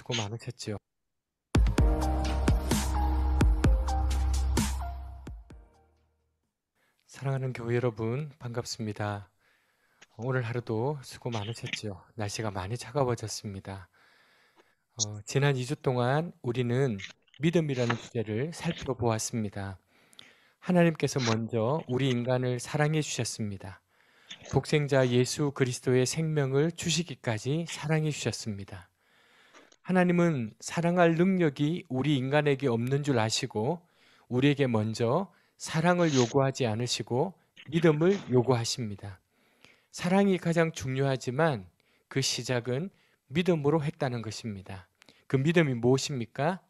수고 많으셨지요. 사랑하는 교회 여러분, 반갑습니다. 오늘 하루도 수고 많으셨지요. 날씨가 많이 차가워졌습니다. 지난 2주 동안 우리는 믿음이라는 주제를 살펴보았습니다. 하나님께서 먼저 우리 인간을 사랑해 주셨습니다. 독생자 예수 그리스도의 생명을 주시기까지 사랑해 주셨습니다. 하나님은 사랑할 능력이 우리 인간에게 없는 줄 아시고 우리에게 먼저 사랑을 요구하지 않으시고 믿음을 요구하십니다. 사랑이 가장 중요하지만 그 시작은 믿음으로 했다는 것입니다. 그 믿음이 무엇입니까?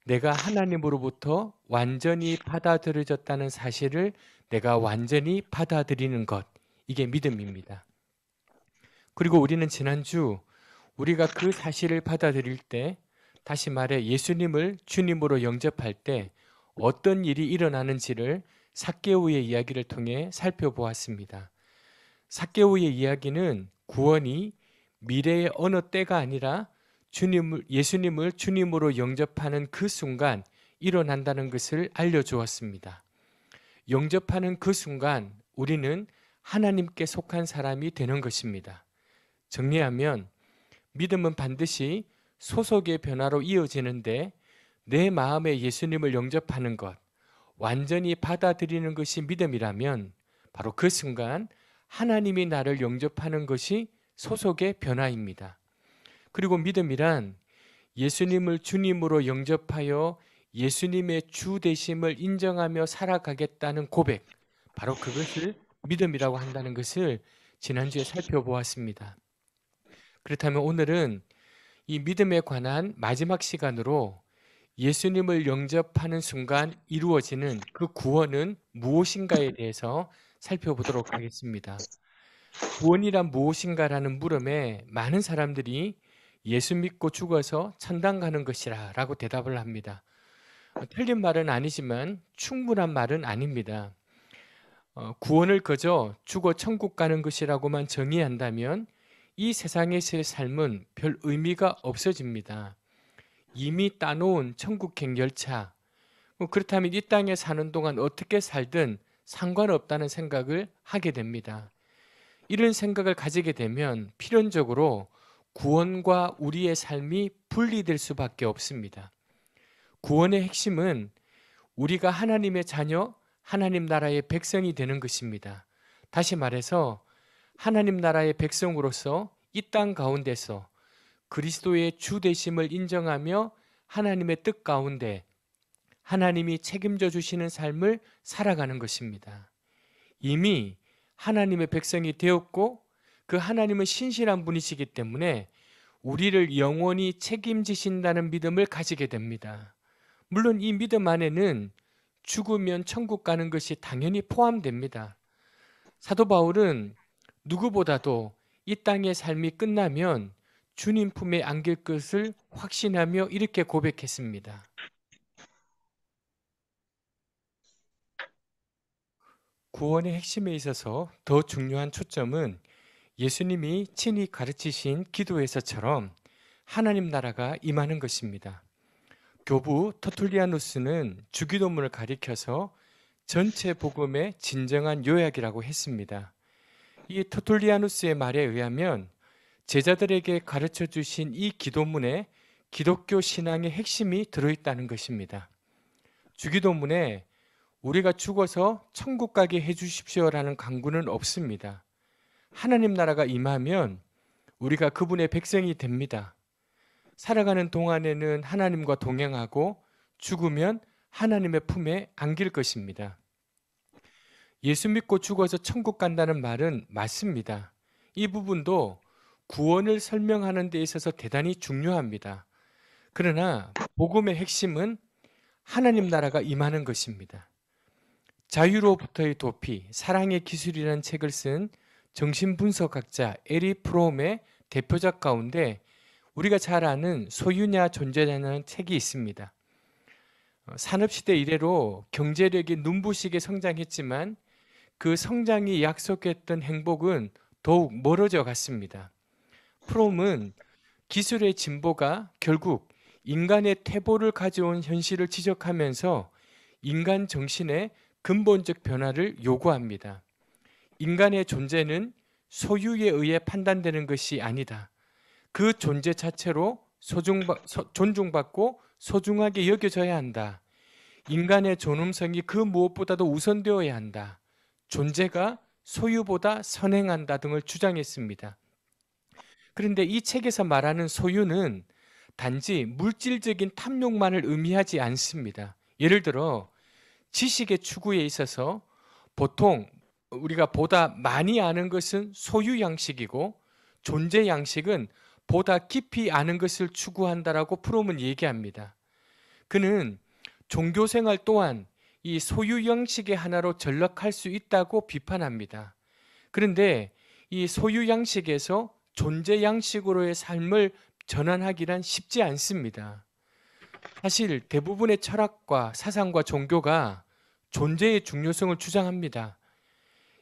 내가 하나님으로부터 완전히 받아들여졌다는 사실을 내가 완전히 받아들이는 것. 이게 믿음입니다. 그리고 우리는 지난주 우리가 그 사실을 받아들일 때, 다시 말해 예수님을 주님으로 영접할 때 어떤 일이 일어나는지를 삭개오의 이야기를 통해 살펴보았습니다. 삭개오의 이야기는 구원이 미래의 어느 때가 아니라 예수님을 주님으로 영접하는 그 순간 일어난다는 것을 알려주었습니다. 영접하는 그 순간 우리는 하나님께 속한 사람이 되는 것입니다. 정리하면 믿음은 반드시 소속의 변화로 이어지는데 내 마음에 예수님을 영접하는 것, 완전히 받아들이는 것이 믿음이라면 바로 그 순간 하나님이 나를 영접하는 것이 소속의 변화입니다. 그리고 믿음이란 예수님을 주님으로 영접하여 예수님의 주 되심을 인정하며 살아가겠다는 고백, 바로 그것을 믿음이라고 한다는 것을 지난주에 살펴보았습니다. 그렇다면 오늘은 이 믿음에 관한 마지막 시간으로 예수님을 영접하는 순간 이루어지는 그 구원은 무엇인가에 대해서 살펴보도록 하겠습니다. 구원이란 무엇인가라는 물음에 많은 사람들이 예수 믿고 죽어서 천당 가는 것이라 라고 대답을 합니다. 틀린 말은 아니지만 충분한 말은 아닙니다. 구원을 그저 죽어 천국 가는 것이라고만 정의한다면 이 세상에서의 삶은 별 의미가 없어집니다. 이미 따놓은 천국행 열차, 그렇다면 이 땅에 사는 동안 어떻게 살든 상관없다는 생각을 하게 됩니다. 이런 생각을 가지게 되면 필연적으로 구원과 우리의 삶이 분리될 수밖에 없습니다. 구원의 핵심은 우리가 하나님의 자녀, 하나님 나라의 백성이 되는 것입니다. 다시 말해서 하나님 나라의 백성으로서 이 땅 가운데서 그리스도의 주 되심을 인정하며 하나님의 뜻 가운데 하나님이 책임져 주시는 삶을 살아가는 것입니다. 이미 하나님의 백성이 되었고 그 하나님은 신실한 분이시기 때문에 우리를 영원히 책임지신다는 믿음을 가지게 됩니다. 물론 이 믿음 안에는 죽으면 천국 가는 것이 당연히 포함됩니다. 사도 바울은 누구보다도 이 땅의 삶이 끝나면 주님 품에 안길 것을 확신하며 이렇게 고백했습니다. 구원의 핵심에 있어서 더 중요한 초점은 예수님이 친히 가르치신 기도에서처럼 하나님 나라가 임하는 것입니다. 교부 터툴리아누스는 주기도문을 가리켜서 전체 복음의 진정한 요약이라고 했습니다. 이 터툴리아누스의 말에 의하면 제자들에게 가르쳐 주신 이 기도문에 기독교 신앙의 핵심이 들어있다는 것입니다. 주기도문에 우리가 죽어서 천국 가게 해주십시오라는 강구는 없습니다. 하나님 나라가 임하면 우리가 그분의 백성이 됩니다. 살아가는 동안에는 하나님과 동행하고 죽으면 하나님의 품에 안길 것입니다. 예수 믿고 죽어서 천국 간다는 말은 맞습니다. 이 부분도 구원을 설명하는 데 있어서 대단히 중요합니다. 그러나 복음의 핵심은 하나님 나라가 임하는 것입니다. 자유로부터의 도피, 사랑의 기술이라는 책을 쓴 정신분석학자 에리 프롬의 대표작 가운데 우리가 잘 아는 소유냐 존재냐는 책이 있습니다. 산업시대 이래로 경제력이 눈부시게 성장했지만 그 성장이 약속했던 행복은 더욱 멀어져 갔습니다. 프롬은 기술의 진보가 결국 인간의 퇴보를 가져온 현실을 지적하면서 인간 정신의 근본적 변화를 요구합니다. 인간의 존재는 소유에 의해 판단되는 것이 아니다. 그 존재 자체로 존중받고 소중하게 여겨져야 한다. 인간의 존엄성이 그 무엇보다도 우선되어야 한다. 존재가 소유보다 선행한다 등을 주장했습니다. 그런데 이 책에서 말하는 소유는 단지 물질적인 탐욕만을 의미하지 않습니다. 예를 들어 지식의 추구에 있어서 보통 우리가 보다 많이 아는 것은 소유 양식이고 존재 양식은 보다 깊이 아는 것을 추구한다라고 프롬은 얘기합니다. 그는 종교 생활 또한 이 소유 양식의 하나로 전락할 수 있다고 비판합니다. 그런데 이 소유 양식에서 존재 양식으로의 삶을 전환하기란 쉽지 않습니다. 사실 대부분의 철학과 사상과 종교가 존재의 중요성을 주장합니다.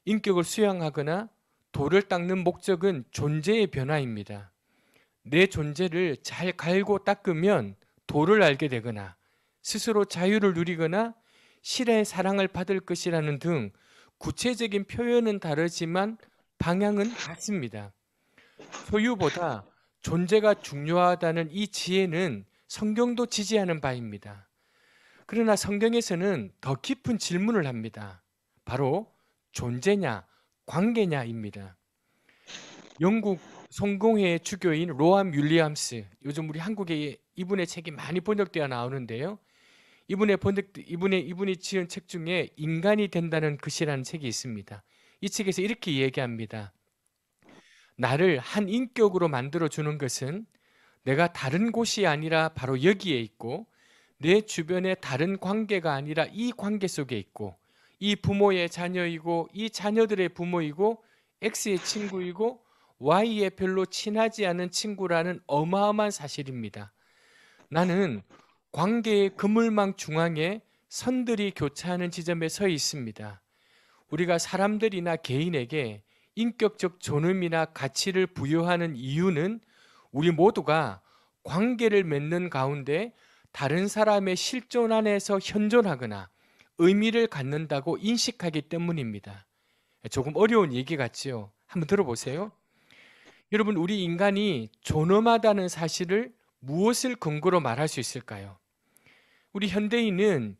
인격을 수양하거나 돌을 닦는 목적은 존재의 변화입니다. 내 존재를 잘 갈고 닦으면 도를 알게 되거나 스스로 자유를 누리거나 실의 사랑을 받을 것이라는 등 구체적인 표현은 다르지만 방향은 같습니다. 소유보다 존재가 중요하다는 이 지혜는 성경도 지지하는 바입니다. 그러나 성경에서는 더 깊은 질문을 합니다. 바로 존재냐 관계냐입니다. 영국 성공회의 주교인 로암 윌리엄스, 요즘 우리 한국에 이분의 책이 많이 번역되어 나오는데요. 이분이 지은 책 중에 인간이 된다는 것이라는 책이 있습니다. 이 책에서 이렇게 얘기합니다. 나를 한 인격으로 만들어주는 것은 내가 다른 곳이 아니라 바로 여기에 있고 내 주변에 다른 관계가 아니라 이 관계 속에 있고 이 부모의 자녀이고 이 자녀들의 부모이고 X의 친구이고 Y의 별로 친하지 않은 친구라는 어마어마한 사실입니다. 나는 관계의 그물망 중앙에 선들이 교차하는 지점에 서 있습니다. 우리가 사람들이나 개인에게 인격적 존엄이나 가치를 부여하는 이유는 우리 모두가 관계를 맺는 가운데 다른 사람의 실존 안에서 현존하거나 의미를 갖는다고 인식하기 때문입니다. 조금 어려운 얘기 같지요? 한번 들어보세요. 여러분, 우리 인간이 존엄하다는 사실을 무엇을 근거로 말할 수 있을까요? 우리 현대인은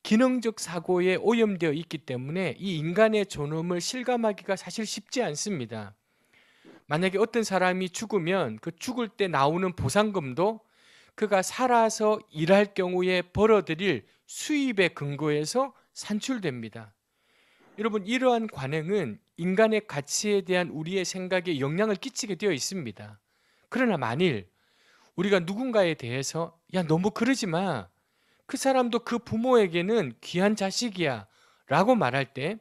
기능적 사고에 오염되어 있기 때문에 이 인간의 존엄을 실감하기가 사실 쉽지 않습니다. 만약에 어떤 사람이 죽으면 그 죽을 때 나오는 보상금도 그가 살아서 일할 경우에 벌어들일 수입의 근거에서 산출됩니다. 여러분, 이러한 관행은 인간의 가치에 대한 우리의 생각에 영향을 끼치게 되어 있습니다. 그러나 만일 우리가 누군가에 대해서 야, 너무 그러지 마. 그 사람도 그 부모에게는 귀한 자식이야 라고 말할 때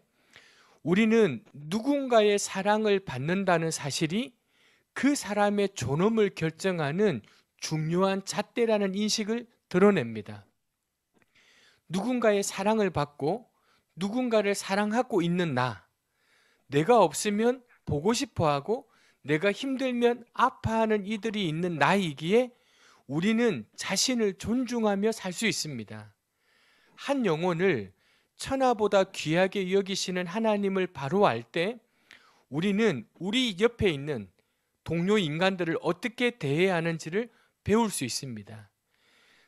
우리는 누군가의 사랑을 받는다는 사실이 그 사람의 존엄을 결정하는 중요한 잣대라는 인식을 드러냅니다. 누군가의 사랑을 받고 누군가를 사랑하고 있는 내가 없으면 보고 싶어하고 내가 힘들면 아파하는 이들이 있는 나이기에 우리는 자신을 존중하며 살 수 있습니다. 한 영혼을 천하보다 귀하게 여기시는 하나님을 바로 알 때 우리는 우리 옆에 있는 동료 인간들을 어떻게 대해야 하는지를 배울 수 있습니다.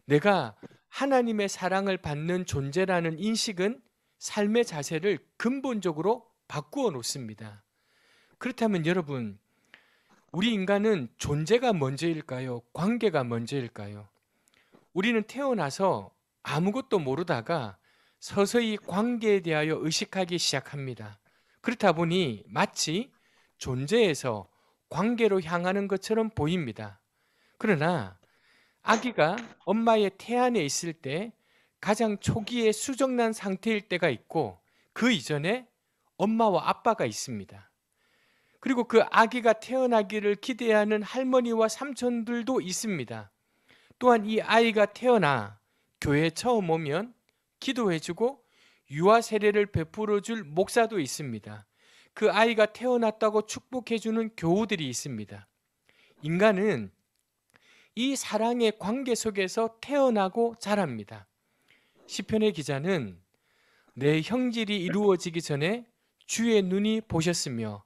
내가 하나님의 사랑을 받는 존재라는 인식은 삶의 자세를 근본적으로 바꾸어 놓습니다. 그렇다면 여러분, 우리 인간은 존재가 먼저일까요? 관계가 먼저일까요? 우리는 태어나서 아무것도 모르다가 서서히 관계에 대하여 의식하기 시작합니다. 그렇다 보니 마치 존재에서 관계로 향하는 것처럼 보입니다. 그러나 아기가 엄마의 태안에 있을 때 가장 초기에 수정란 상태일 때가 있고 그 이전에 엄마와 아빠가 있습니다. 그리고 그 아기가 태어나기를 기대하는 할머니와 삼촌들도 있습니다. 또한 이 아이가 태어나 교회에 처음 오면 기도해주고 유아 세례를 베풀어줄 목사도 있습니다. 그 아이가 태어났다고 축복해주는 교우들이 있습니다. 인간은 이 사랑의 관계 속에서 태어나고 자랍니다. 시편의 기자는 내 형질이 이루어지기 전에 주의 눈이 보셨으며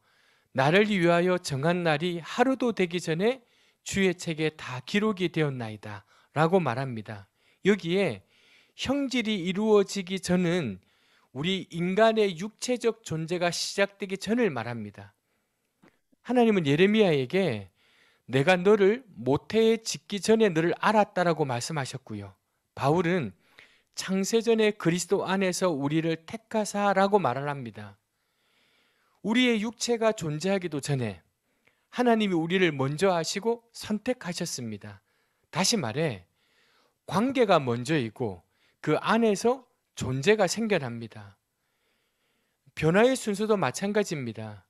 나를 위하여 정한 날이 하루도 되기 전에 주의 책에 다 기록이 되었나이다 라고 말합니다. 여기에 형질이 이루어지기 전은 우리 인간의 육체적 존재가 시작되기 전을 말합니다. 하나님은 예레미야에게 내가 너를 모태에 짓기 전에 너를 알았다라고 말씀하셨고요. 바울은 창세전에 그리스도 안에서 우리를 택하사라고 말을 합니다. 우리의 육체가 존재하기도 전에 하나님이 우리를 먼저 아시고 선택하셨습니다. 다시 말해 관계가 먼저이고 그 안에서 존재가 생겨납니다. 변화의 순서도 마찬가지입니다.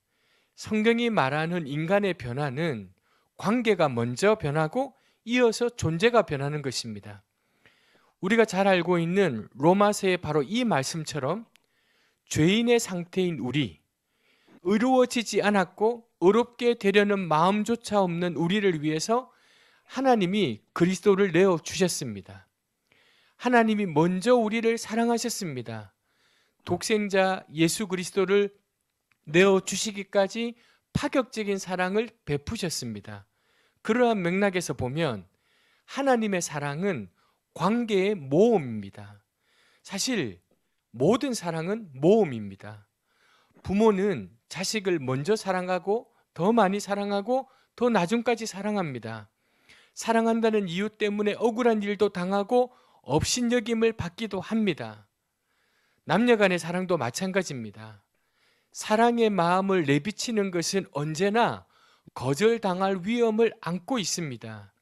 성경이 말하는 인간의 변화는 관계가 먼저 변하고 이어서 존재가 변하는 것입니다. 우리가 잘 알고 있는 로마서의 바로 이 말씀처럼 죄인의 상태인 우리, 의로워지지 않았고 의롭게 되려는 마음조차 없는 우리를 위해서 하나님이 그리스도를 내어 주셨습니다. 하나님이 먼저 우리를 사랑하셨습니다. 독생자 예수 그리스도를 내어 주시기까지 파격적인 사랑을 베푸셨습니다. 그러한 맥락에서 보면 하나님의 사랑은 관계의 모험입니다. 사실 모든 사랑은 모험입니다. 부모는 자식을 먼저 사랑하고 더 많이 사랑하고 더 나중까지 사랑합니다. 사랑한다는 이유 때문에 억울한 일도 당하고 업신여김을 받기도 합니다. 남녀 간의 사랑도 마찬가지입니다. 사랑의 마음을 내비치는 것은 언제나 거절당할 위험을 안고 있습니다.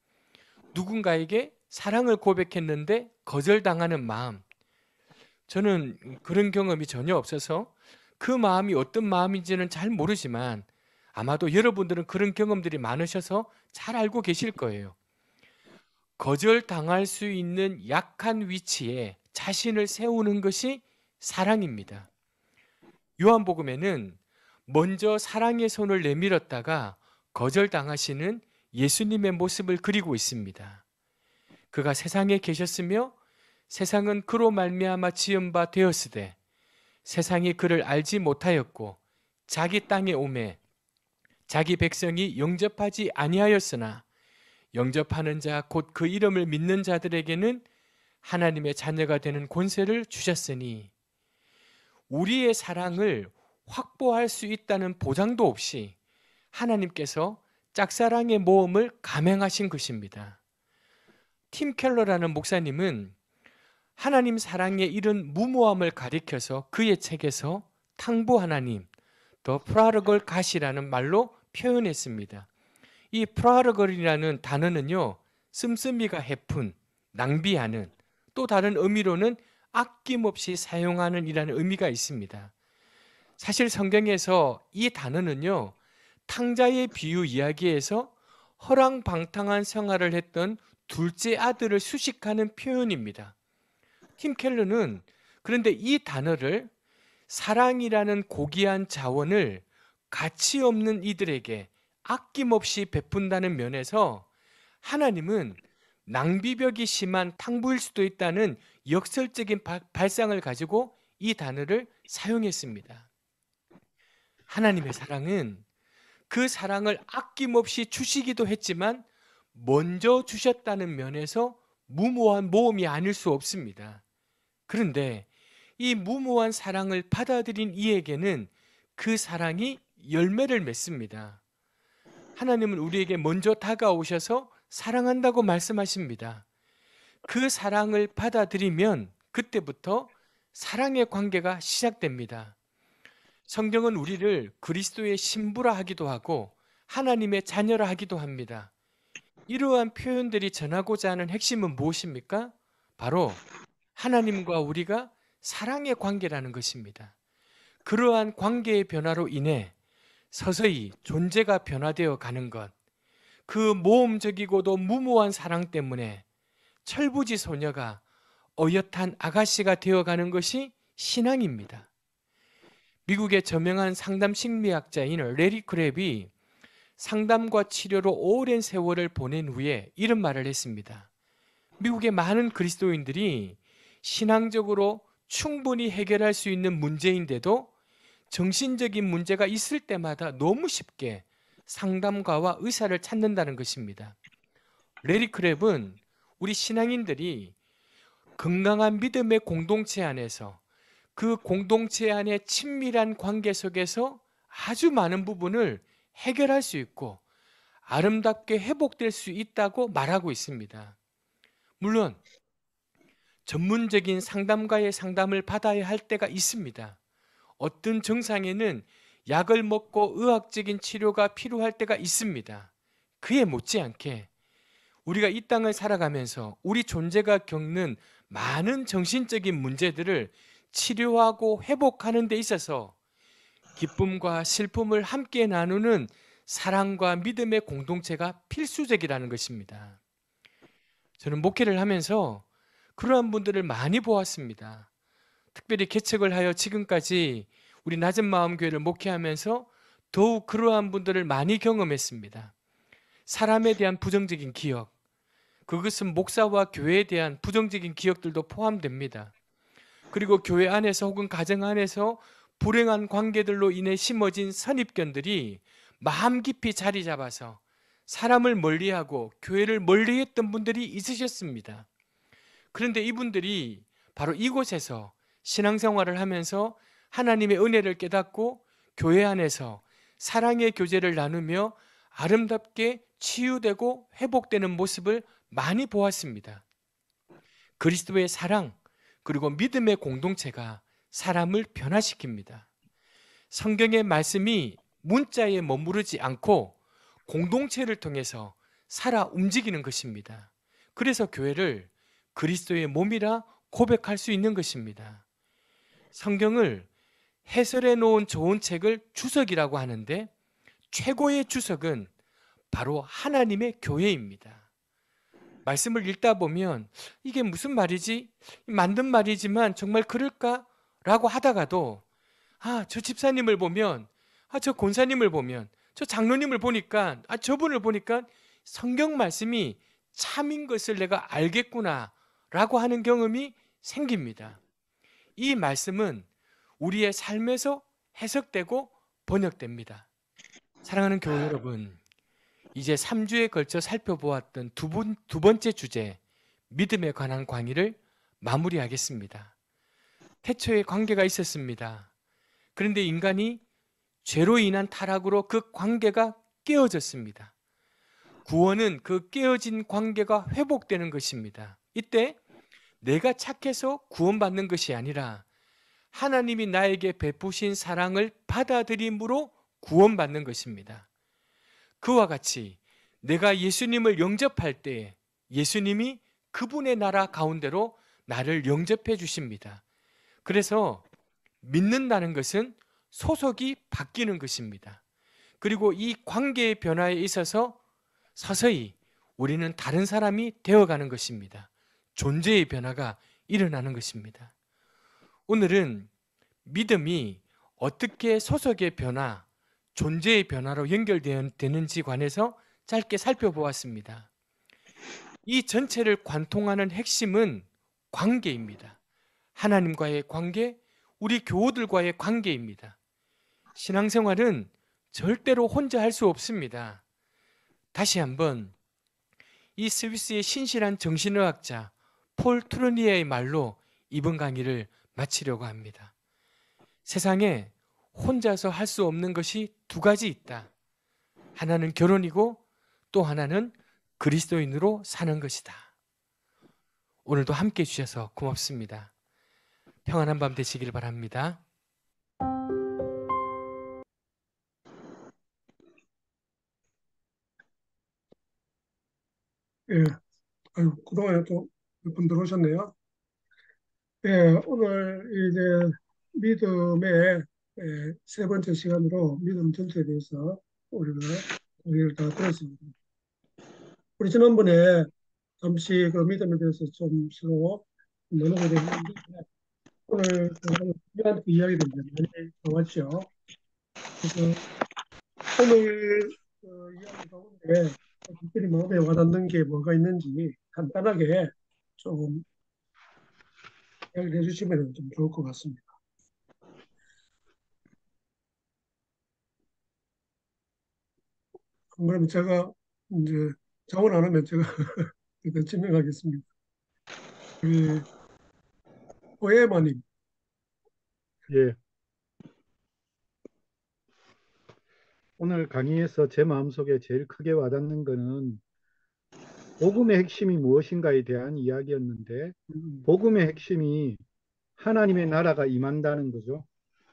누군가에게 사랑을 고백했는데 거절당하는 마음. 저는 그런 경험이 전혀 없어서 그 마음이 어떤 마음인지는 잘 모르지만 아마도 여러분들은 그런 경험들이 많으셔서 잘 알고 계실 거예요. 거절당할 수 있는 약한 위치에 자신을 세우는 것이 사랑입니다. 요한복음에는 먼저 사랑의 손을 내밀었다가 거절당하시는 예수님의 모습을 그리고 있습니다. 그가 세상에 계셨으며 세상은 그로 말미암아 지은 바 되었으되 세상이 그를 알지 못하였고 자기 땅에 오매 자기 백성이 영접하지 아니하였으나 영접하는 자 곧 그 이름을 믿는 자들에게는 하나님의 자녀가 되는 권세를 주셨으니 우리의 사랑을 확보할 수 있다는 보장도 없이 하나님께서 짝사랑의 모험을 감행하신 것입니다. 팀 켈러라는 목사님은 하나님 사랑의 이런 무모함을 가리켜서 그의 책에서 탕부 하나님, 더 프라르걸 갓이라는 말로 표현했습니다. 이 프라르걸이라는 단어는요, 씀씀이가 해픈, 낭비하는, 또 다른 의미로는 아낌없이 사용하는 이라는 의미가 있습니다. 사실 성경에서 이 단어는요, 탕자의 비유 이야기에서 허랑방탕한 생활을 했던 둘째 아들을 수식하는 표현입니다. 팀 켈러는 그런데 이 단어를 사랑이라는 고귀한 자원을 가치 없는 이들에게 아낌없이 베푼다는 면에서 하나님은 낭비벽이 심한 탕부일 수도 있다는 역설적인 발상을 가지고 이 단어를 사용했습니다. 하나님의 사랑은 그 사랑을 아낌없이 주시기도 했지만 먼저 주셨다는 면에서 무모한 모험이 아닐 수 없습니다. 그런데 이 무모한 사랑을 받아들인 이에게는 그 사랑이 열매를 맺습니다. 하나님은 우리에게 먼저 다가오셔서 사랑한다고 말씀하십니다. 그 사랑을 받아들이면 그때부터 사랑의 관계가 시작됩니다. 성경은 우리를 그리스도의 신부라 하기도 하고 하나님의 자녀라 하기도 합니다. 이러한 표현들이 전하고자 하는 핵심은 무엇입니까? 바로 하나님과 우리가 사랑의 관계라는 것입니다. 그러한 관계의 변화로 인해 서서히 존재가 변화되어 가는 것, 그 모험적이고도 무모한 사랑 때문에 철부지 소녀가 어엿한 아가씨가 되어가는 것이 신앙입니다. 미국의 저명한 상담 심리학자인 레리 크랩이 상담과 치료로 오랜 세월을 보낸 후에 이런 말을 했습니다. 미국의 많은 그리스도인들이 신앙적으로 충분히 해결할 수 있는 문제인데도 정신적인 문제가 있을 때마다 너무 쉽게 상담가와 의사를 찾는다는 것입니다. 레리 크랩은 우리 신앙인들이 건강한 믿음의 공동체 안에서 그 공동체 안의 친밀한 관계 속에서 아주 많은 부분을 해결할 수 있고 아름답게 회복될 수 있다고 말하고 있습니다. 물론 전문적인 상담가의 상담을 받아야 할 때가 있습니다. 어떤 증상에는 약을 먹고 의학적인 치료가 필요할 때가 있습니다. 그에 못지않게 우리가 이 땅을 살아가면서 우리 존재가 겪는 많은 정신적인 문제들을 치료하고 회복하는 데 있어서 기쁨과 슬픔을 함께 나누는 사랑과 믿음의 공동체가 필수적이라는 것입니다. 저는 목회를 하면서 그러한 분들을 많이 보았습니다. 특별히 개척을 하여 지금까지 우리 낮은 마음 교회를 목회하면서 더욱 그러한 분들을 많이 경험했습니다. 사람에 대한 부정적인 기억, 그것은 목사와 교회에 대한 부정적인 기억들도 포함됩니다. 그리고 교회 안에서 혹은 가정 안에서 불행한 관계들로 인해 심어진 선입견들이 마음 깊이 자리 잡아서 사람을 멀리하고 교회를 멀리했던 분들이 있으셨습니다. 그런데 이분들이 바로 이곳에서 신앙생활을 하면서 하나님의 은혜를 깨닫고 교회 안에서 사랑의 교제를 나누며 아름답게 치유되고 회복되는 모습을 많이 보았습니다. 그리스도의 사랑 그리고 믿음의 공동체가 사람을 변화시킵니다. 성경의 말씀이 문자에 머무르지 않고 공동체를 통해서 살아 움직이는 것입니다. 그래서 교회를 그리스도의 몸이라 고백할 수 있는 것입니다. 성경을 해설해 놓은 좋은 책을 주석이라고 하는데 최고의 주석은 바로 하나님의 교회입니다. 말씀을 읽다 보면 이게 무슨 말이지? 만든 말이지만 정말 그럴까? 라고 하다가도 저 집사님을 보면 저 권사님을 보면 저 장로님을 보니까 저분을 보니까 성경 말씀이 참인 것을 내가 알겠구나 라고 하는 경험이 생깁니다. 이 말씀은 우리의 삶에서 해석되고 번역됩니다. 사랑하는 교회 여러분, 이제 3주에 걸쳐 살펴보았던 두 번째 주제, 믿음에 관한 강의를 마무리하겠습니다. 태초에 관계가 있었습니다. 그런데 인간이 죄로 인한 타락으로 그 관계가 깨어졌습니다. 구원은 그 깨어진 관계가 회복되는 것입니다. 이때 내가 착해서 구원받는 것이 아니라 하나님이 나에게 베푸신 사랑을 받아들임으로 구원받는 것입니다. 그와 같이 내가 예수님을 영접할 때 예수님이 그분의 나라 가운데로 나를 영접해 주십니다. 그래서 믿는다는 것은 소속이 바뀌는 것입니다. 그리고 이 관계의 변화에 있어서 서서히 우리는 다른 사람이 되어가는 것입니다. 존재의 변화가 일어나는 것입니다. 오늘은 믿음이 어떻게 소속의 변화, 존재의 변화로 연결되는지 관해서 짧게 살펴보았습니다. 이 전체를 관통하는 핵심은 관계입니다. 하나님과의 관계, 우리 교우들과의 관계입니다. 신앙생활은 절대로 혼자 할 수 없습니다. 다시 한번 이 스위스의 신실한 정신의학자 폴 트루니에의 말로 이번 강의를 마치려고 합니다. 세상에 혼자서 할 수 없는 것이 두 가지 있다. 하나는 결혼이고 또 하나는 그리스도인으로 사는 것이다. 오늘도 함께 해주셔서 고맙습니다. 평안한 밤 되시길 바랍니다. 예, 아유, 그동안에 또 몇 분 들어오셨네요. 예, 오늘 이제 믿음의 세 번째 시간으로 믿음 전체에 대해서 우리가 얘기를 다 들었습니다. 우리 지난번에 잠시 그 믿음에 대해서 좀 서로 나누게 됐는데 오늘 그 중요한 이야기들이 많이 나왔죠. 그래서 오늘 특별히 마음에 와닿는 게 뭐가 있는지 간단하게 조금 이야기를 해주시면 좀 좋을 것 같습니다. 그러면 제가 이제 자원 안 하면 제가 일단 진행하겠습니다. 우리 포에마님, 예, 오늘 강의에서 제 마음속에 제일 크게 와닿는 거는 복음의 핵심이 무엇인가에 대한 이야기였는데, 음, 복음의 핵심이 하나님의 나라가 임한다는 거죠.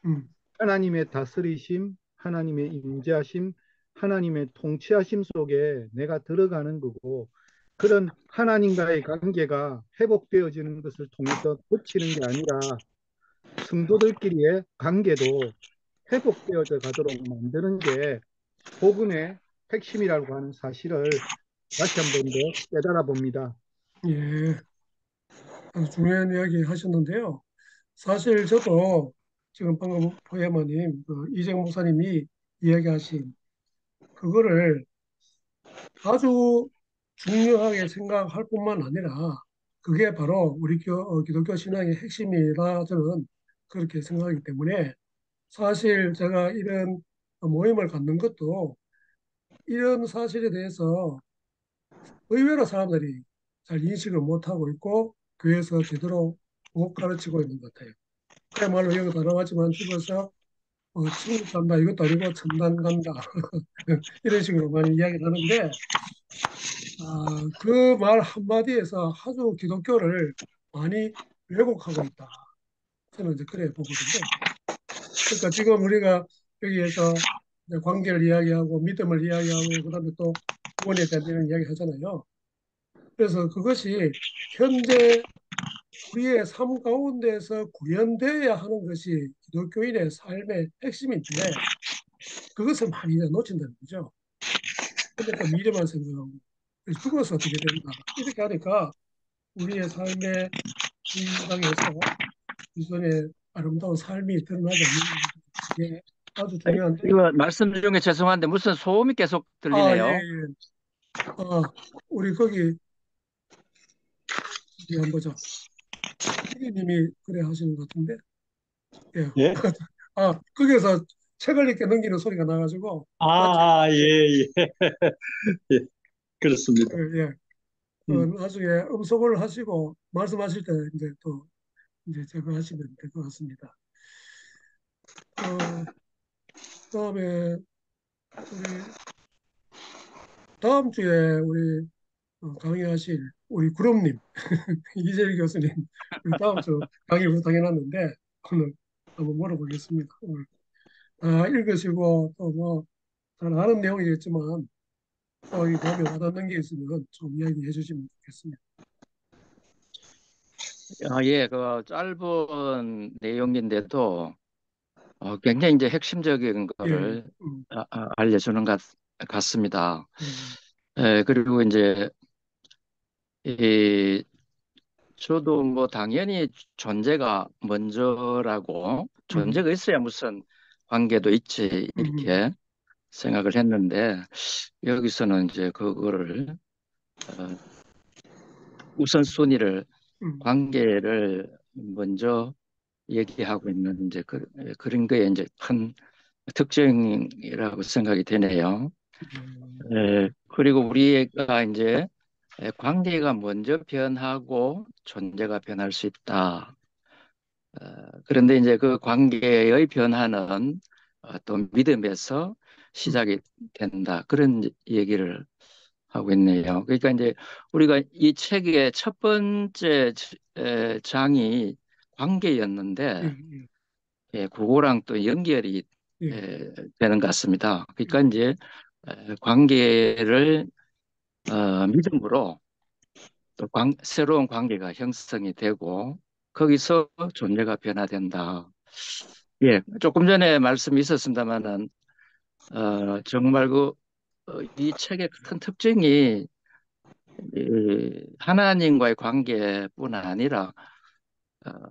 음, 하나님의 다스리심, 하나님의 임재하심, 하나님의 통치하심 속에 내가 들어가는 거고, 그런 하나님과의 관계가 회복되어지는 것을 통해서 그치는 게 아니라 성도들끼리의 관계도 회복되어져 가도록 만드는 게 복음의 핵심이라고 하는 사실을 다시 한 번 더 깨달아 봅니다. 예, 아주 중요한 이야기 하셨는데요. 사실 저도 지금 방금 포에마님, 이정 목사님이 이야기하신 그거를 아주 중요하게 생각할 뿐만 아니라 그게 바로 우리 기독교 신앙의 핵심이라 저는 그렇게 생각하기 때문에 사실 제가 이런 모임을 갖는 것도 이런 사실에 대해서 의외로 사람들이 잘 인식을 못하고 있고 교회에서 제대로 못 가르치고 있는 것 같아요. 그야말로 여기 다 나왔지만 집에서 천국 간다 이것도 아니고 천당 간다 이런 식으로 많이 이야기를 하는데 그 말 한마디에서 아주 기독교를 많이 왜곡하고 있다. 저는 이제 그래 보거든요. 그러니까 지금 우리가 여기에서 이제 관계를 이야기하고 믿음을 이야기하고 그다음에 또 구원에 대한 이런 이야기 하잖아요. 그래서 그것이 현재 우리의 삶 가운데서 구현되어야 하는 것이 기독교인의 삶의 핵심인데 그것을 많이 이제 놓친다는 거죠. 근데 또 미래만 생각하고 그래서 죽어서 어떻게 된다. 이렇게 하니까 우리의 삶의 현장에서 이전에 아름다운 삶이 드러나지 않는 것 같아요. 이게 아주 중요한데, 이거 말씀 중에 죄송한데 무슨 소음이 계속 예, 들리네요. 예. 우리 거기, 어디 한번 보자. 피디님이 그래 하시는 것 같은데, 예. 예? 거기에서 책을 이렇게 넘기는 소리가 나가지고, 맞죠? 예, 예. 예, 그렇습니다. 예, 예. 음, 나중에 음소거를 하시고, 말씀하실 때 이제 또, 이제 제거 하시면 될 것 같습니다. 어, 그다음에 우리 다음 주에 우리 강의하실 우리 구름님, 이재일 교수님, 우리 다음 주 강의 부탁해놨는데, 오늘 한번 물어보겠습니다. 오늘 다 읽으시고, 또 뭐, 잘 아는 내용이겠지만, 또 이 마음에 와닿는 게 있으면 좀 이야기해 주시면 좋겠습니다. 예, 그 짧은 내용인데도 굉장히 이제 핵심적인 예, 예, 거를 알려주는 같습니다. 예, 그리고 이제 이 저도 뭐 당연히 존재가 먼저라고 음, 존재가 있어야 무슨 관계도 있지 음, 이렇게 생각을 했는데 여기서는 이제 그거를 어, 우선순위를 음, 관계를 먼저 얘기하고 있는 이제 그런 게 이제 큰 특징이라고 생각이 되네요. 예, 그리고 우리가 이제 관계가 먼저 변하고 존재가 변할 수 있다. 그런데 이제 그 관계의 변화는 또 믿음에서 음, 시작이 된다. 그런 얘기를 하고 있네요. 그러니까 이제 우리가 이 책의 첫 번째 장이 예, 관계였는데 예, 그거랑 또 연결이 예, 되는 것 같습니다. 그러니까 예, 이제 관계를 믿음으로 또 새로운 관계가 형성이 되고 거기서 존재가 변화된다. 예, 조금 전에 말씀이 있었습니다만은 정말 이 책의 큰 특징이 이 하나님과의 관계뿐 아니라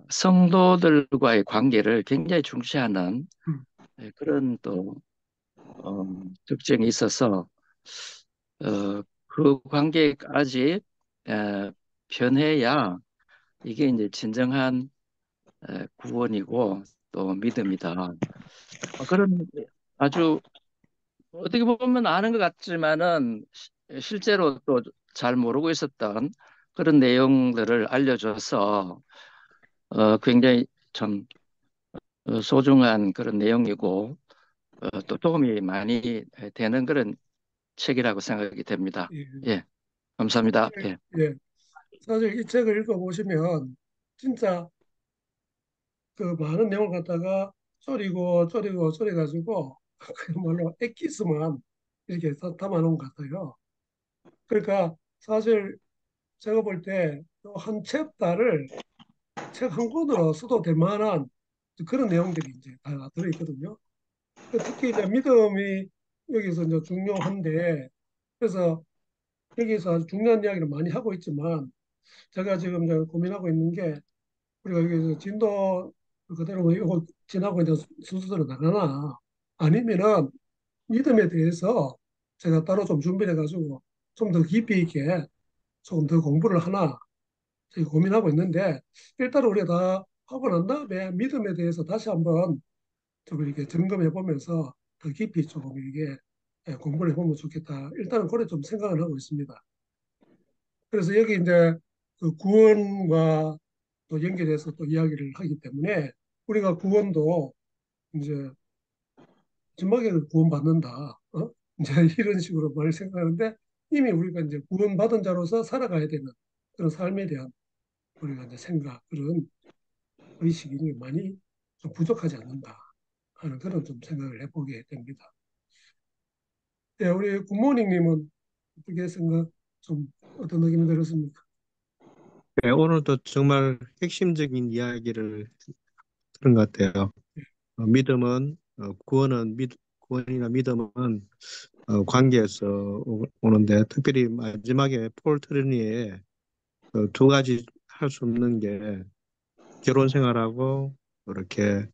성도들과의 관계를 굉장히 중시하는 음, 그런 또 특징이 있어서 그 관계까지 변해야 이게 이제 진정한 구원이고 또 믿음이다. 그런 아주 어떻게 보면 아는 것 같지만은 실제로 또 잘 모르고 있었던 그런 내용들을 알려줘서 굉장히 참 소중한 그런 내용이고 또 도움이 많이 되는 그런 책이라고 생각이 됩니다. 예. 예, 감사합니다. 사실, 예. 예. 사실 이 책을 읽어보시면 진짜 그 많은 내용을 갖다가 쪼리고 쪼려가지고 그야말로 엑기스만 이렇게 담아놓은 것 같아요. 그러니까 사실 제가 볼 때 한 챕터를 책 한 권으로 써도 될 만한 그런 내용들이 이제 다 들어있거든요. 특히 이제 믿음이 여기서 이제 중요한데, 그래서 여기서 아주 중요한 이야기를 많이 하고 있지만, 제가 지금 이제 고민하고 있는 게, 우리가 여기서 진도 그대로 이거 지나고 이제 순서대로 나가나, 아니면은 믿음에 대해서 제가 따로 좀 준비를 해가지고 좀 더 깊이 있게 조금 더 공부를 하나, 지금 고민하고 있는데, 일단 우리가 다 하고 난 다음에 믿음에 대해서 다시 한번 좀 이렇게 점검해 보면서 더 깊이 조금 이게 공부를 해보면 좋겠다. 일단은 그래 좀 생각을 하고 있습니다. 그래서 여기 이제 그 구원과 또 연결해서 또 이야기를 하기 때문에 우리가 구원도 이제 마지막에 구원받는다. 이제 이런 식으로 말 생각하는데 이미 우리가 이제 구원받은 자로서 살아가야 되는 그런 삶에 대한 우리가 이제 생각, 그런 의식이 많이 좀 부족하지 않는가 하는 그런 좀 생각을 해보게 됩니다. 예, 우리 굿모닝님은 어떻게 생각, 좀 어떤 느낌이 들었습니까? 네, 오늘도 정말 핵심적인 이야기를 들은 것 같아요. 믿음은 구원이나 믿음은 관계에서 오는데 특별히 마지막에 폴 트리니의 두 가지 할 수 없는 게 결혼 생활하고 이렇게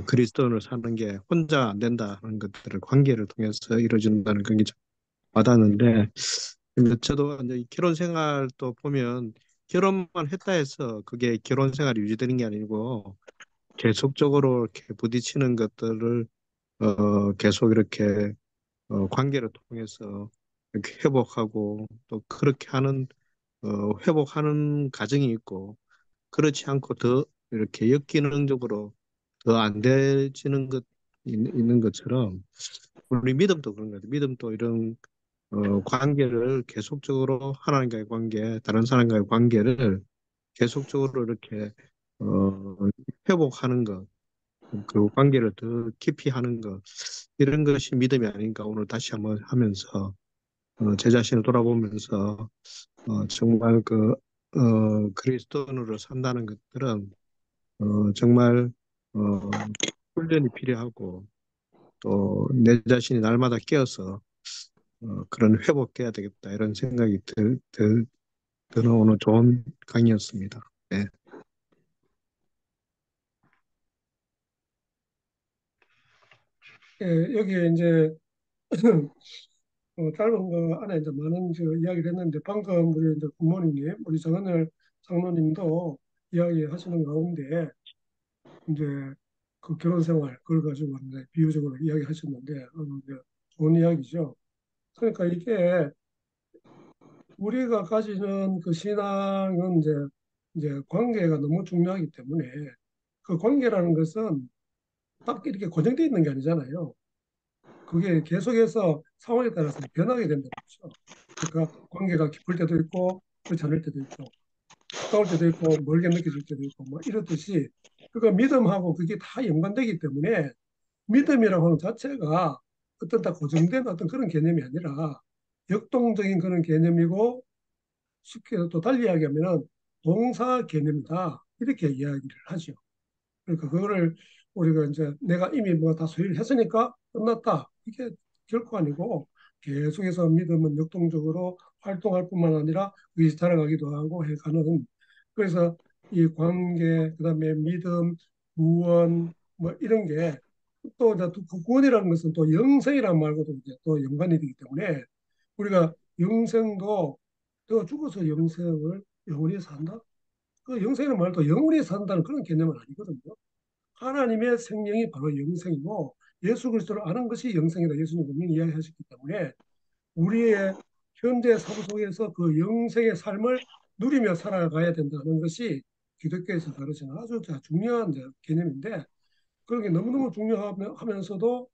그리스도인을 사는 게 혼자 안 된다 하는 것들을 관계를 통해서 이루어진다는 그런 게 와닿는데 근데 저도 이제 이 결혼 생활도 보면 결혼만 했다 해서 그게 결혼 생활이 유지되는 게 아니고 계속적으로 이렇게 부딪히는 것들을 계속 이렇게 관계를 통해서 이렇게 회복하고 또 그렇게 하는 회복하는 과정이 있고 그렇지 않고 더 이렇게 역기능적으로 더 안 되지는 것 있는 것처럼 우리 믿음도 그런 것 같아요. 믿음도 이런 관계를 계속적으로 하나님과의 관계, 다른 사람과의 관계를 계속적으로 이렇게 어, 회복하는 것, 그 관계를 더 깊이 하는 것, 이런 것이 믿음이 아닌가 오늘 다시 한번 하면서 제 자신을 돌아보면서 정말 그리스도인으로 산다는 것들은 정말 훈련이 필요하고 또 내 자신이 날마다 깨어서 그런 회복해야 되겠다 이런 생각이 드는 오늘 좋은 강의였습니다. 네. 예, 여기에 이제 짧은 거 안에 이제 많은 저 이야기를 했는데 방금 우리 이제 굿모닝님, 우리 정은을 장로님도 이야기하시는 가운데 이제 그 결혼 생활 그걸 가지고 이제 비유적으로 이야기하셨는데 이제 좋은 이야기죠. 그러니까 이게 우리가 가지는 그 신앙은 이제 관계가 너무 중요하기 때문에 그 관계라는 것은 딱 이렇게 고정되어 있는 게 아니잖아요. 그게 계속해서 상황에 따라서 변하게 된다는 거죠. 그러니까 관계가 깊을 때도 있고 그렇지 않을 때도 있고 가까울 때도 있고 멀게 느껴질 때도 있고 뭐 이렇듯이 그러니까 믿음하고 그게 다 연관되기 때문에 믿음이라고 하는 자체가 어떤 다 고정된 어떤 그런 개념이 아니라 역동적인 그런 개념이고 쉽게 또 달리 이야기하면은 동사 개념이다 이렇게 이야기를 하죠. 그러니까 그거를 우리가 이제 내가 이미 뭐 다 소유를 했으니까 끝났다. 이게 결코 아니고 계속해서 믿음은 역동적으로 활동할 뿐만 아니라 그것이 자라가기도 하고 해가는 그래서 이 관계, 그다음에 믿음, 구원 뭐 이런 게 또 구원이라는 것은 또 영생이란 말과도 이제 또 연관이 되기 때문에 우리가 영생도 내가 죽어서 영생을 영원히 산다? 그 영생의 말도 영원히 산다는 그런 개념은 아니거든요. 하나님의 생명이 바로 영생이고 예수 그리스도를 아는 것이 영생이다. 예수님 분명히 이야기하셨기 때문에 우리의 현재 삶 속에서 그 영생의 삶을 누리며 살아가야 된다는 것이 기독교에서 가르치는 아주 중요한 개념인데 그런 게 너무너무 중요하면서도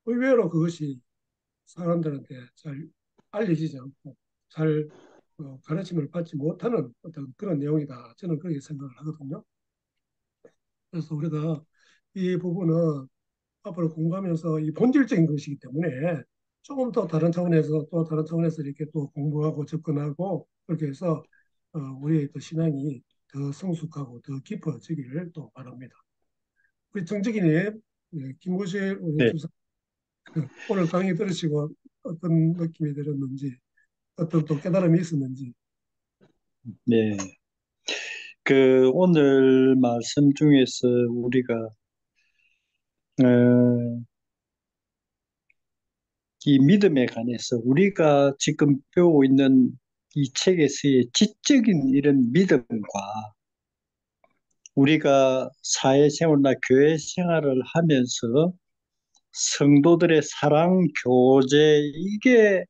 의외로 그것이 사람들한테 잘 알려지지 않고 잘 가르침을 받지 못하는 어떤 그런 내용이다. 저는 그렇게 생각을 하거든요. 그래서 우리가 이 부분은 앞으로 공부하면서 이 본질적인 것이기 때문에 조금 더 다른 차원에서 또 다른 차원에서 이렇게 또 공부하고 접근하고 그렇게 해서 우리의 또 신앙이 더 성숙하고 더 깊어지기를 또 바랍니다. 우리 정직이님, 김구실 우리 네, 주사 오늘 강의 들으시고 어떤 느낌이 들었는지 어떤 또 깨달음이 있었는지. 네. 오늘 말씀 중에서 우리가, 어, 이 믿음에 관해서 우리가 지금 배우고 있는 이 책에서의 지적인 이런 믿음과 우리가 사회생활이나 교회 생활을 하면서 성도들의 사랑, 교제, 이게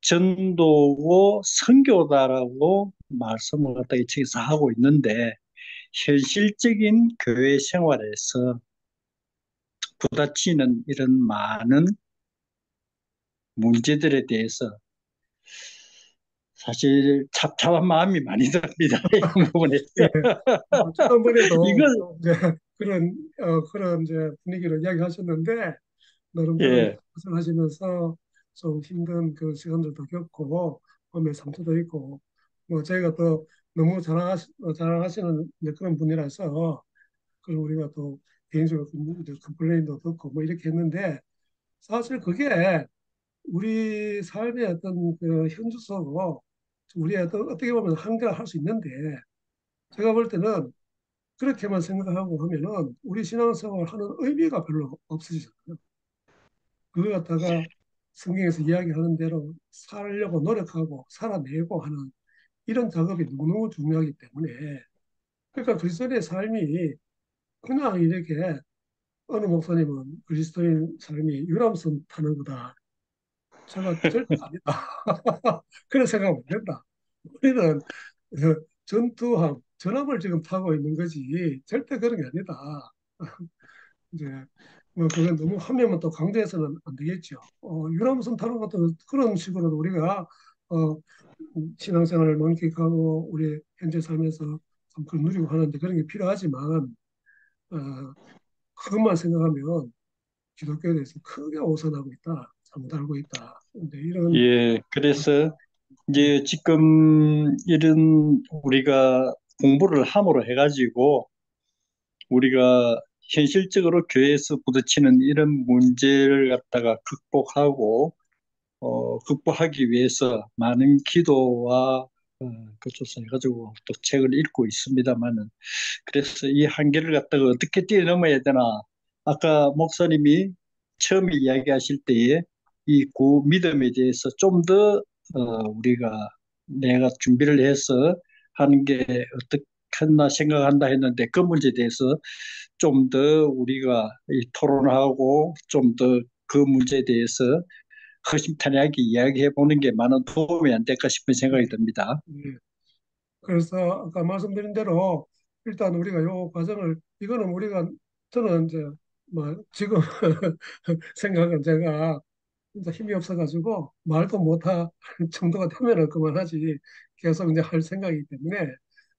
전도고 선교다라고 말씀을 갖다 이 책에서 하고 있는데, 현실적인 교회 생활에서 부딪히는 이런 많은 문제들에 대해서 사실 답답한 마음이 많이 듭니다. 이런 부분에. 예, 지난번에도 이걸, 또 이제 그런 이제 분위기로 이야기하셨는데 나름대로 이제 예, 고생하시면서 좀 힘든 그 시간들도 겪고 마음의 상처도 있고 뭐 저희가 또 너무 자랑하시는 이제 그런 분이라서 그 우리가 또 개인적으로 이제 컴플레인도 듣고 뭐 이렇게 했는데 사실 그게 우리 삶의 어떤 그 현주소고 우리의 어떻게 보면 한계를 할 수 있는데 제가 볼 때는 그렇게만 생각하고 하면은 우리 신앙생활 하는 의미가 별로 없어지잖아요. 그걸 갖다가 성경에서 이야기하는 대로 살려고 노력하고 살아내고 하는 이런 작업이 너무너무 중요하기 때문에 그러니까 그리스도인의 삶이 그냥 이렇게 어느 목사님은 그리스도인 삶이 유람선 타는 거다. 제가 절대 아니다. 그런 생각 못 된다. 우리는 전투함, 전함을 지금 타고 있는 거지 절대 그런 게 아니다. 이제 뭐 그건 너무 하면은 또 강조해서는 안 되겠죠. 유람선 타는 것도 그런 식으로 우리가 어, 신앙생활을 만끽하고 우리 현재 삶에서 참 그걸 누리고 하는데 그런 게 필요하지만 어, 그것만 생각하면 기독교에 대해서 크게 오산하고 있다, 잘못 알고 있다. 근데 이런 예, 그래서 예, 이제 지금 이런 우리가 공부를 함으로 해가지고 우리가 현실적으로 교회에서 부딪히는 이런 문제를 갖다가 극복하기 위해서 많은 기도와 그쪽서 해가지고 또 책을 읽고 있습니다만은, 그래서 이 한계를 갖다가 어떻게 뛰어넘어야 되나. 아까 목사님이 처음에 이야기하실 때에 이 믿음에 대해서 좀 더 우리가 내가 준비를 해서 하는 게 어떻겠나 생각한다 했는데, 그 문제에 대해서 좀 더 우리가 이 토론하고 좀 더 그 문제에 대해서 허심탄회하게 이야기해 보는 게 많은 도움이 안 될까 싶은 생각이 듭니다. 예. 그래서 아까 말씀드린 대로 일단 우리가 요 과정을 이거는 우리가 저는 이제 뭐 지금 생각은 제가 진짜 힘이 없어가지고 말도 못할 정도가 되면은 그만하지 계속 이제 할 생각이기 때문에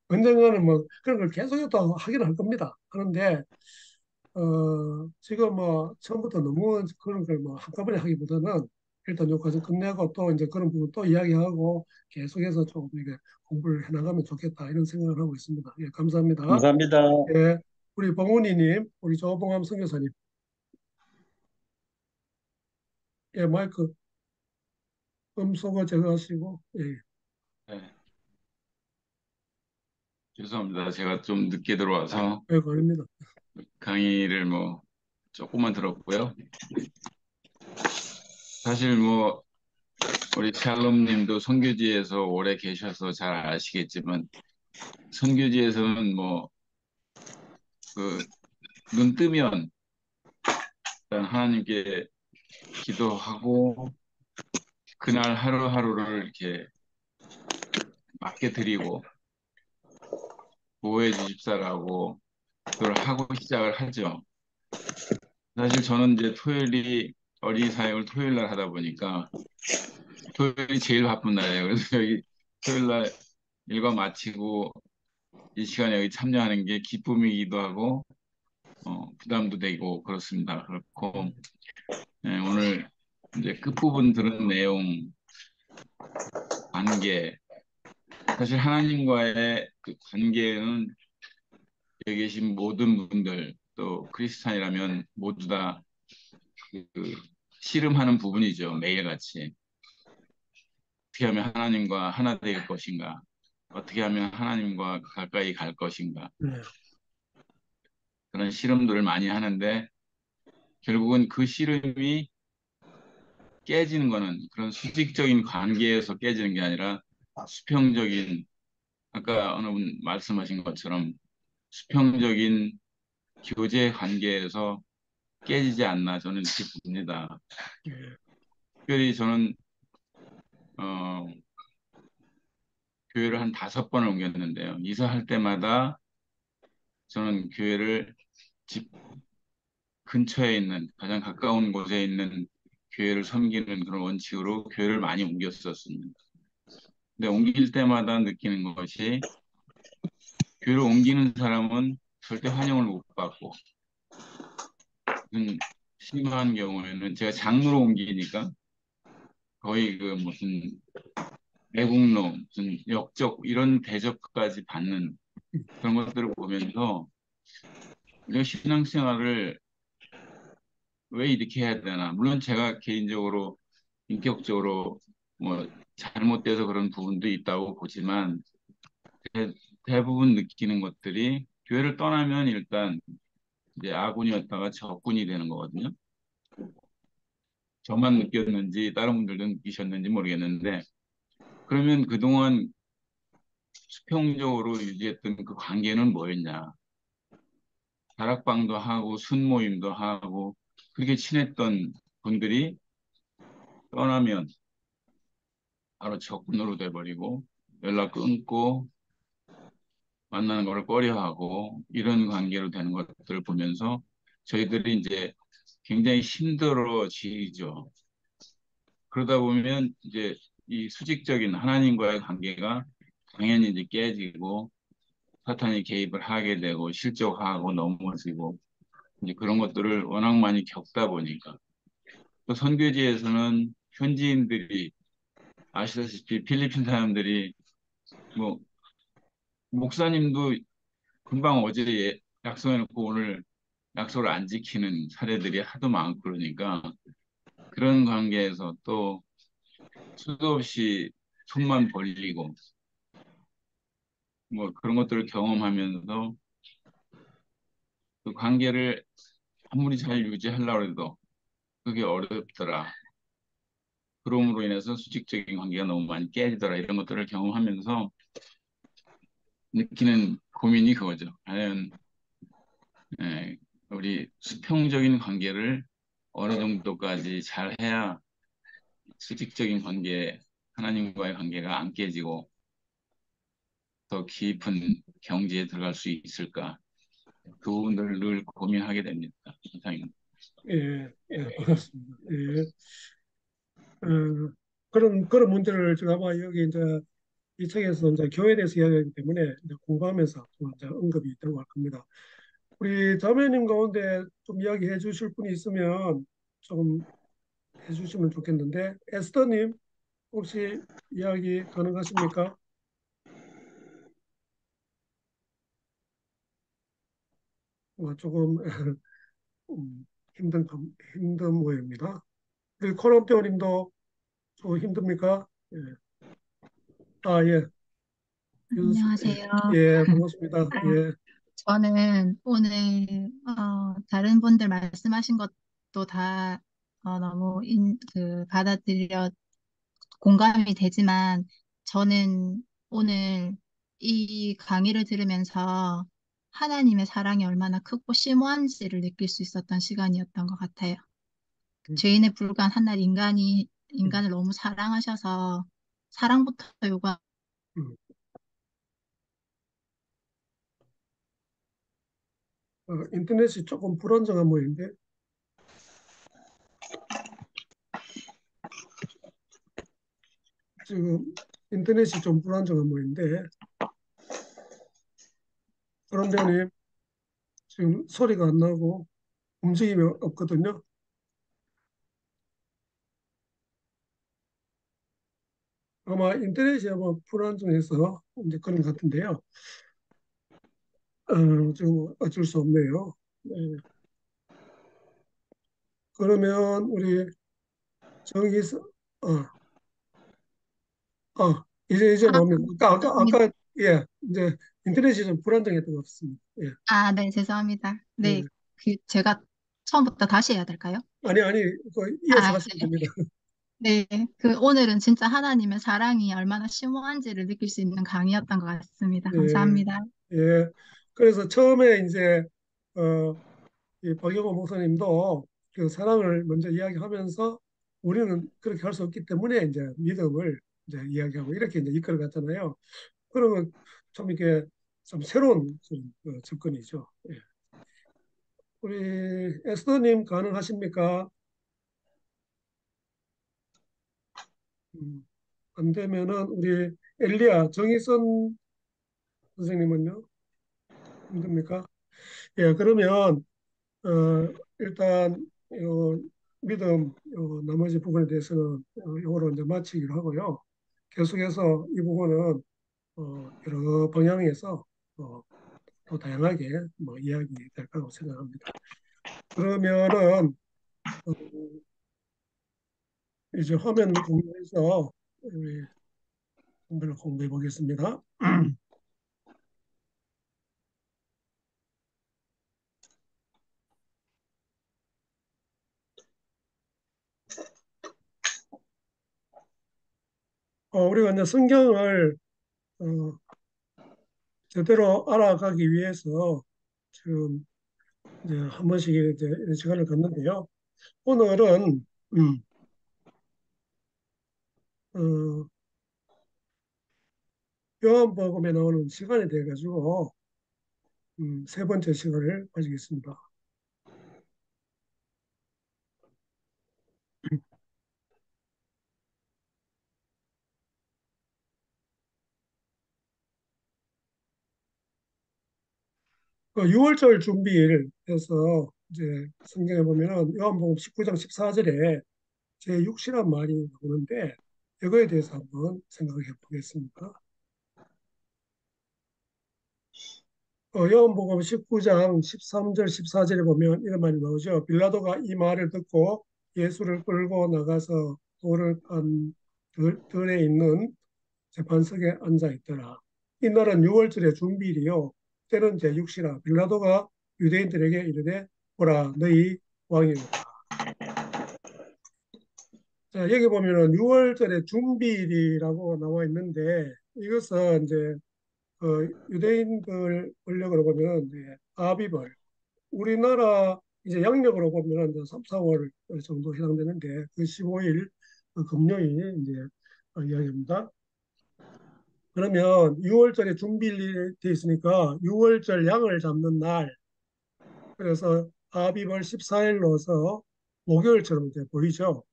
언젠가는 뭐 그런 걸 계속 또 하긴 할 겁니다. 하는데 지금 뭐 처음부터 너무 그런 걸 뭐 한꺼번에 하기보다는 일단 요 과정 끝내고 또 이제 그런 부분 또 이야기하고 계속해서 좀 이게 공부를 해나가면 좋겠다 이런 생각을 하고 있습니다. 예, 감사합니다. 감사합니다. 예, 우리 봉훈이님, 우리 조봉암 선교사님, 예, 마이크 음소거 제거하시고, 예, 네, 죄송합니다. 제가 좀 늦게 들어와서 예, 아닙니다. 강의를 뭐 조금만 들었고요. 사실 뭐 우리 샬롬님도 선교지에서 오래 계셔서 잘 아시겠지만 선교지에서는 뭐 그 눈 뜨면 일단 하나님께 기도하고 그날 하루하루를 이렇게 맡겨드리고 보호해 주십사라고 그걸 하고 시작을 하죠. 사실 저는 이제 토요일이 어린이 사역을 토요일 날 하다 보니까 토요일이 제일 바쁜 날이에요. 그래서 여기 토요일 날 일과 마치고 이 시간에 여기 참여하는 게 기쁨이기도 하고 부담도 되고 그렇습니다. 그렇고 오늘 이제 끝부분 들은 내용 관계 사실 하나님과의 그 관계는 여기 계신 모든 분들 또 크리스찬이라면 모두 다 그 씨름하는 부분이죠. 매일같이 어떻게 하면 하나님과 하나 될 것인가 어떻게 하면 하나님과 가까이 갈 것인가 네. 그런 씨름들을 많이 하는데 결국은 그 씨름이 깨지는 거는 그런 수직적인 관계에서 깨지는 게 아니라 수평적인 아까 어느 분 말씀하신 것처럼 수평적인 교제 관계에서 깨지지 않나 저는 이렇게 봅니다. 예. 특별히 저는 어, 교회를 한 5번을 옮겼는데요. 이사할 때마다 저는 교회를 집 근처에 있는 가장 가까운 곳에 있는 교회를 섬기는 그런 원칙으로 교회를 많이 옮겼었습니다. 근데 옮길 때마다 느끼는 것이 교회를 옮기는 사람은 절대 환영을 못 받고 심한 경우에는 제가 장로로 옮기니까 거의 그 무슨 매국노, 무슨 역적 이런 대접까지 받는 그런 것들을 보면서 우리가 신앙생활을 왜 이렇게 해야 되나? 물론 제가 개인적으로 인격적으로 뭐 잘못돼서 그런 부분도 있다고 보지만 대부분 느끼는 것들이 교회를 떠나면 일단 이제 아군이었다가 적군이 되는 거거든요. 저만 느꼈는지 다른 분들도 느끼셨는지 모르겠는데 그러면 그동안 수평적으로 유지했던 그 관계는 뭐였냐? 다락방도 하고 순모임도 하고 그렇게 친했던 분들이 떠나면 바로 적군으로 돼버리고 연락 끊고 만나는 걸 꺼려하고 이런 관계로 되는 것들을 보면서 저희들이 이제 굉장히 힘들어지죠. 그러다 보면 이제 이 수직적인 하나님과의 관계가 당연히 이제 깨지고 사탄이 개입을 하게 되고 실족하고 넘어지고 이제 그런 것들을 워낙 많이 겪다 보니까 또 선교지에서는 현지인들이 아시다시피 필리핀 사람들이 뭐 목사님도 금방 어제 약속해놓고 오늘 약속을 안 지키는 사례들이 하도 많고 그러니까 그런 관계에서 또 수도 없이 손만 벌리고 뭐 그런 것들을 경험하면서 그 관계를 아무리 잘 유지하려고 해도 그게 어렵더라. 그럼으로 인해서 수직적인 관계가 너무 많이 깨지더라. 이런 것들을 경험하면서 느끼는 고민이 그거죠. 과연 예, 우리 수평적인 관계를 어느 정도까지 잘 해야 수직적인 관계, 하나님과의 관계가 안 깨지고 더 깊은 경지에 들어갈 수 있을까? 그 부분들을 늘 고민하게 됩니다. 이상입니다. 예, 예, 반갑습니다. 예. 그런 문제를 제가 아마 여기 이제 이 책에서 이제 교회에 대해서 이야기하기 때문에 이제 공부하면서 좀 이제 언급이 들어갈 겁니다. 우리 자매님 가운데 좀 이야기해 주실 분이 있으면 좀 해주시면 좋겠는데, 에스더님 혹시 이야기 가능하십니까? 조금 힘든 모양입니다. 우리 코롬대원님도 좀 힘듭니까? 예. 아, 예. 안녕하세요. 예, 반갑습니다. 예, 저는 오늘 다른 분들 말씀하신 것도 다 너무 받아들여 공감이 되지만 저는 오늘 이 강의를 들으면서 하나님의 사랑이 얼마나 크고 심오한지를 느낄 수 있었던 시간이었던 것 같아요. 음, 죄인에 불과한 한낱 음, 인간을 너무 사랑하셔서 사랑부터 요구하 음. 인터넷이 조금 불안정한 모양인데 지금 인터넷이 좀 불안정한 모양인데 그런 배우님 지금 소리가 안 나고 움직임이 없거든요. 아마 인터넷이 아마 불안정해서 이제 그런 것 같은데요. 좀 어쩔 수 없네요. 네. 그러면 우리 정의서 어, 이제 나옵니다. 예, 이제 인터넷이 좀 불안정했던 것 같습니다. 예, 네, 죄송합니다. 네, 예. 제가 처음부터 다시 해야 될까요? 아니, 이어서 아, 하시면 됩니다. 네, 오늘은 진짜 하나님의 사랑이 얼마나 심오한지를 느낄 수 있는 강의였던 것 같습니다. 예, 감사합니다. 예. 그래서 처음에 이제 어, 이 박영호 목사님도 그 사랑을 먼저 이야기하면서 우리는 그렇게 할 수 없기 때문에 이제 믿음을 이제 이야기하고 이렇게 이제 이끌어갔잖아요. 그러면 참 이게 좀 새로운 좀, 접근이죠. 예. 우리 에스더님 가능하십니까? 안 되면은 우리 엘리야 정희선 선생님은요? 힘듭니까? 예, 그러면 일단 요 믿음 나머지 부분에 대해서는 요거로 이제 마치기로 하고요. 계속해서 이 부분은 여러 방향에서 또 다양하게 뭐 이야기 될 거라고 생각합니다. 그러면은 어, 이제 화면 공유해서 우리 한번 공부해 보겠습니다. 우리가 이제 성경을 어, 제대로 알아가기 위해서 지금 이제 한 번씩 이제 이런 시간을 갖는데요. 오늘은 어, 요한복음에 나오는 시간에 대해 가지고 세 번째 시간을 가지겠습니다. 그 6월절 준비일 해서 이제 성경에 보면은 요한복음 19장 14절에 제6시란 말이 나오는데 이거에 대해서 한번 생각해 보겠습니다. 요한복음 19장 13절 14절에 보면 이런 말이 나오죠. 빌라도가 이 말을 듣고 예수를 끌고 나가서 돌을 깐 들에 있는 재판석에 앉아 있더라. 이날은 6월절의 준비일이요. 때는 제6시라. 빌라도가 유대인들에게 이르되 보라 너희 왕이로다. 자, 여기 보면은 6월절의 준비일이라고 나와 있는데 이것은 이제 유대인들 원력으로 보면 이제 아비벌 우리나라 이제 양력으로 보면 이제 3, 4월 정도 해당되는데 그 15일 금요일 이제 이야기입니다. 그러면 6월절에 준비일이 돼 있으니까 6월절 양을 잡는 날 그래서 아비벌 14일 넣어서 목요일처럼 이제 보이죠.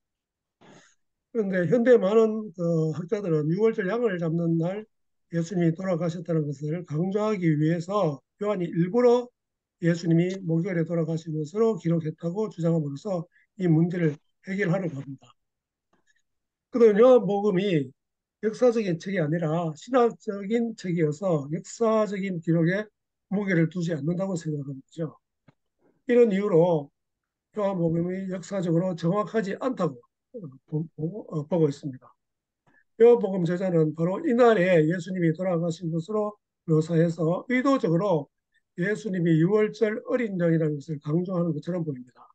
그런데 현대 많은 학자들은 6월절 양을 잡는 날 예수님이 돌아가셨다는 것을 강조하기 위해서 요한이 일부러 예수님이 목요일에 돌아가신 것으로 기록했다고 주장함으로써 이 문제를 해결하려고 합니다. 그런데 요한복음이 역사적인 책이 아니라 신학적인 책이어서 역사적인 기록에 무게를 두지 않는다고 생각하는 거죠. 이런 이유로 요한복음이 역사적으로 정확하지 않다고 보고 있습니다. 요한복음 저자는 바로 이날에 예수님이 돌아가신 것으로 묘사해서 의도적으로 예수님이 유월절 어린 양이라는 것을 강조하는 것처럼 보입니다.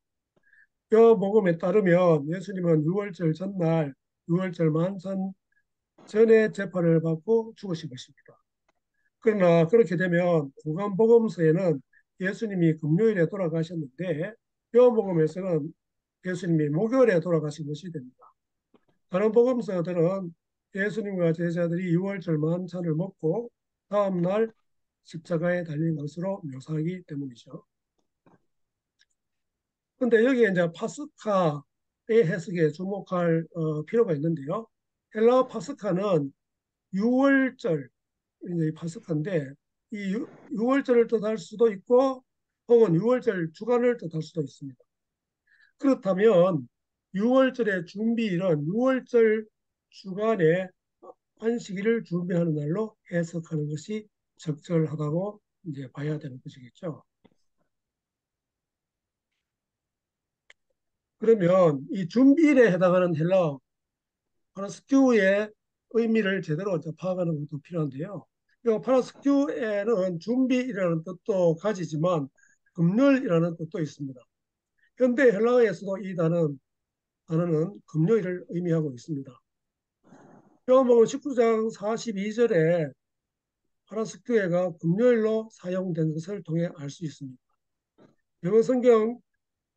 요복음에 따르면 예수님은 유월절 전날 유월절 만찬 전에 재판을 받고 죽으신 것입니다. 그러나 그렇게 되면 요한복음서에는 예수님이 금요일에 돌아가셨는데 요한복음에서는 예수님이 목요일에 돌아가신 것이 됩니다. 다른 복음서들은 예수님과 제자들이 유월절 만찬을 먹고 다음 날 십자가에 달린 것으로 묘사하기 때문이죠. 근데 여기에 이제 파스카의 해석에 주목할 필요가 있는데요. 헬라어 파스카는 유월절, 이제 파스카인데 이 유월절을 뜻할 수도 있고 혹은 유월절 주간을 뜻할 수도 있습니다. 그렇다면 유월절의 준비일은 유월절 주간에 안식일을 준비하는 날로 해석하는 것이 적절하다고 이제 봐야 되는 것이겠죠. 그러면 이 준비일에 해당하는 헬라어 파라스큐의 의미를 제대로 이제 파악하는 것도 필요한데요. 이 파라스큐에는 준비이라는 뜻도 가지지만 금요일이라는 뜻도 있습니다. 현대 헬라어에서도 이 단어는 금요일을 의미하고 있습니다. 요한복음 19장 42절에 파라스큐에가 금요일로 사용된 것을 통해 알 수 있습니다. 영어 성경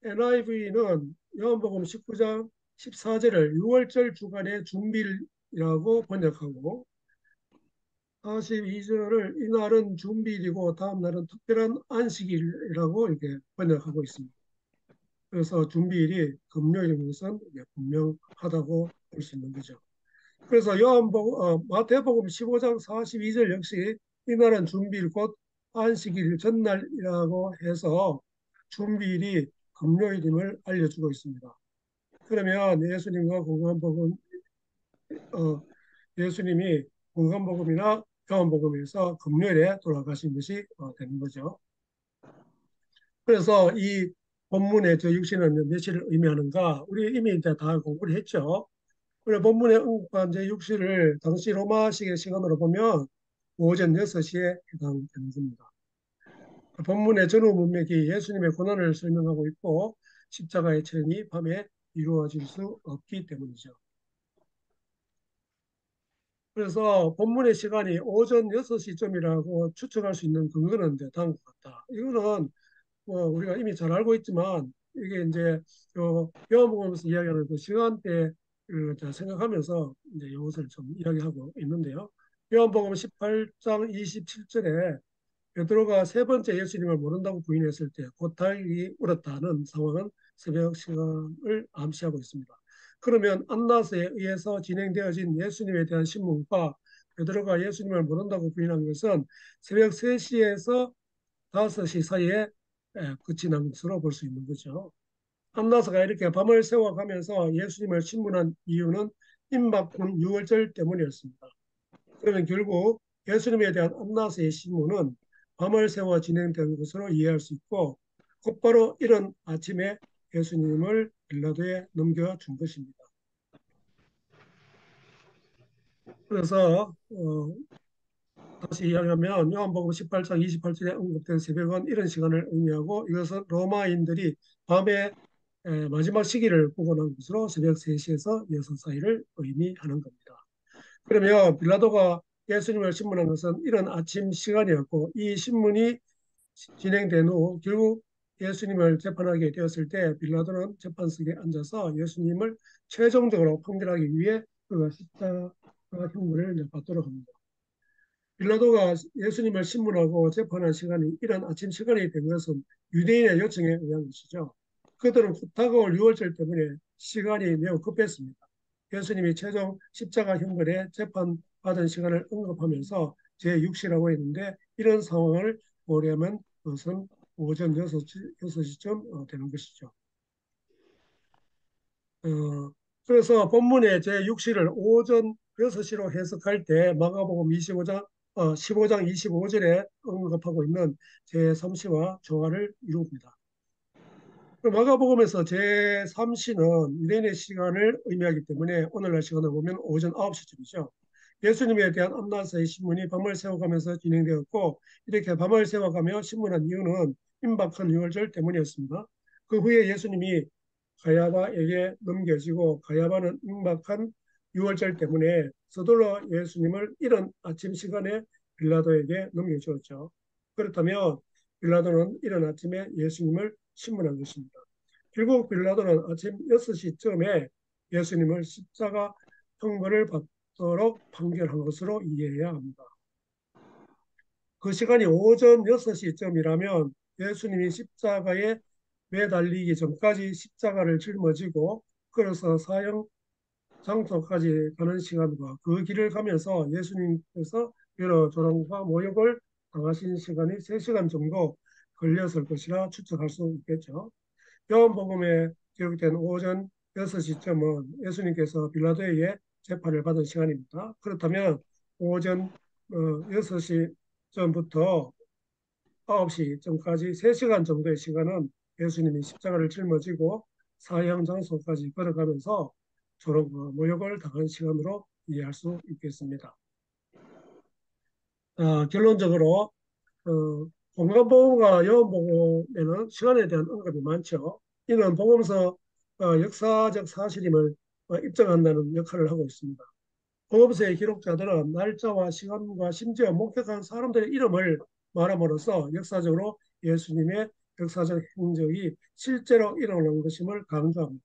NIV는 요한복음 19장 14절을 유월절 주간의 준비일이라고 번역하고 42절을 이날은 준비일이고 다음 날은 특별한 안식일이라고 이렇게 번역하고 있습니다. 그래서 준비일이 금요일인 것은 분명하다고 볼 수 있는 거죠. 그래서 마태복음 15장 42절 역시 이날은 준비일 곧 안식일 전날이라고 해서 준비일이 금요일임을 알려주고 있습니다. 그러면 예수님이 공간복음이나 요한복음에서 금요일에 돌아가신 것이 되는 거죠. 그래서 이 본문의 저 육신은 며칠을 의미하는가 우리 이미 이제 다 공부를 했죠. 그리고 본문의 언급한 제 육신을 당시 로마식의 시간으로 보면 오전 6시에 해당되는 겁니다. 본문의 전후 문맥이 예수님의 고난을 설명하고 있고 십자가의 체험이 밤에 이루어질 수 없기 때문이죠. 그래서 본문의 시간이 오전 6시쯤이라고 추측할 수 있는 근거는 이제 다음과 같다. 이거는 뭐 우리가 이미 잘 알고 있지만 이게 이제 요한복음에서 이야기하는 그 시간대를 생각하면서 이제 이것을 좀 이야기하고 있는데요. 요한복음 18장 27절에 베드로가 세 번째 예수님을 모른다고 부인했을 때 곧달이 울었다는 상황은 새벽 시간을 암시하고 있습니다. 그러면 안나스에 의해서 진행되어진 예수님에 대한 신문과 베드로가 예수님을 모른다고 부인한 것은 새벽 3시에서 5시 사이에 끝이 난 것으로 볼 수 있는 거죠. 안나스가 이렇게 밤을 새워가면서 예수님을 신문한 이유는 임박군 유월절 때문이었습니다. 그러면 결국 예수님에 대한 안나스의 신문은 밤을 새워 진행된 것으로 이해할 수 있고 곧바로 이른 아침에 예수님을 빌라도에 넘겨준 것입니다. 그래서 다시 이야기하면 요한복음 18장 28절에 언급된 새벽은 이런 시간을 의미하고 이것은 로마인들이 밤에 마지막 시기를 구분한 것으로 새벽 3시에서 6시 사이를 의미하는 겁니다. 그러면 빌라도가 예수님을 신문한 것은 이런 아침 시간이었고 이 신문이 진행된 후 결국 예수님을 재판하게 되었을 때 빌라도는 재판석에 앉아서 예수님을 최종적으로 판결하기 위해 그가 십자가 형벌을 받도록 합니다. 빌라도가 예수님을 신문하고 재판한 시간이 이런 아침 시간이 된 것은 유대인의 요청에 의한 것이죠. 그들은 다가올 유월절 때문에 시간이 매우 급했습니다. 예수님이 최종 십자가 형벌에 재판받은 시간을 언급하면서 제6시라고 했는데 이런 상황을 보려면 그것은 오전 6시쯤 되는 것이죠. 그래서 본문의 제6시를 오전 6시로 해석할 때 마가복음 15장 25절에 언급하고 있는 제3시와 조화를 이룹니다. 마가복음에서 제3시는 유대인의 시간을 의미하기 때문에 오늘날 시간을 보면 오전 9시쯤이죠. 예수님에 대한 안나스의 신문이 밤을 새워가면서 진행되었고 이렇게 밤을 새워가며 신문한 이유는 임박한 유월절 때문이었습니다. 그 후에 예수님이 가야바에게 넘겨지고 가야바는 임박한 유월절 때문에 서둘러 예수님을 이른 아침 시간에 빌라도에게 넘겨주었죠. 그렇다면 빌라도는 이른 아침에 예수님을 신문한 것입니다. 결국 빌라도는 아침 6시쯤에 예수님을 십자가 형벌을 받도록 판결한 것으로 이해해야 합니다. 그 시간이 오전 6시쯤이라면 예수님이 십자가에 매달리기 전까지 십자가를 짊어지고 걸어서 사형 장소까지 가는 시간과 그 길을 가면서 예수님께서 여러 조롱과 모욕을 당하신 시간이 3시간 정도 걸렸을 것이라 추측할 수 있겠죠. 요한복음에 기록된 오전 6시쯤은 예수님께서 빌라도에게 재판을 받은 시간입니다. 그렇다면 오전 6시쯤부터 9시쯤까지 3시간 정도의 시간은 예수님이 십자가를 짊어지고 사형 장소까지 걸어가면서 조롱과 모욕을 당한 시간으로 이해할 수 있겠습니다. 결론적으로 공간복음과 요한복음에는 시간에 대한 언급이 많죠. 이는 복음서 역사적 사실임을 입증한다는 역할을 하고 있습니다. 복음서의 기록자들은 날짜와 시간과 심지어 목격한 사람들의 이름을 말함으로써 역사적으로 예수님의 역사적 행적이 실제로 일어난 것임을 강조합니다.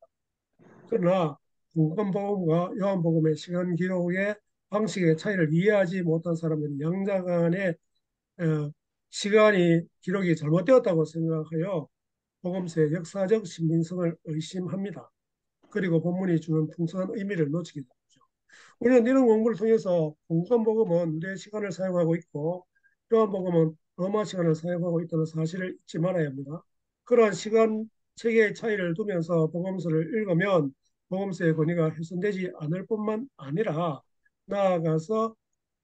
그러나 공간복음과 요한복음의 시간 기록의 방식의 차이를 이해하지 못한 사람들은 양자 간의 시간이 기록이 잘못되었다고 생각하여 복음서의 역사적 신빙성을 의심합니다. 그리고 본문이 주는 풍성한 의미를 놓치게 됩니다. 우리는 이런 공부를 통해서 공간복음은 내 시간을 사용하고 있고 요한복음은 로마 시간을 사용하고 있다는 사실을 잊지 말아야 합니다. 그러한 시간 체계의 차이를 두면서 복음서를 읽으면 복음서의 권위가 훼손되지 않을 뿐만 아니라 나아가서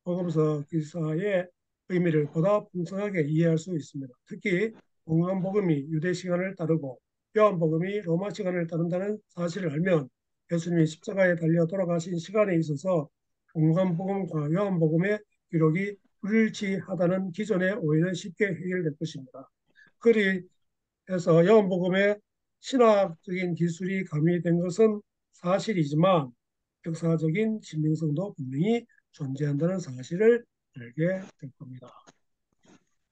복음서 기사의 의미를 보다 풍성하게 이해할 수 있습니다. 특히 공간복음이 유대 시간을 따르고 요한복음이 로마 시간을 따른다는 사실을 알면 예수님이 십자가에 달려 돌아가신 시간에 있어서 공간복음과 요한복음의 기록이 불일치하다는 기존의 오해는 쉽게 해결될 것입니다. 그리해서 요한복음의 신학적인 기술이 가미된 것은 사실이지만 역사적인 신빙성도 분명히 존재한다는 사실을 알게 될 겁니다.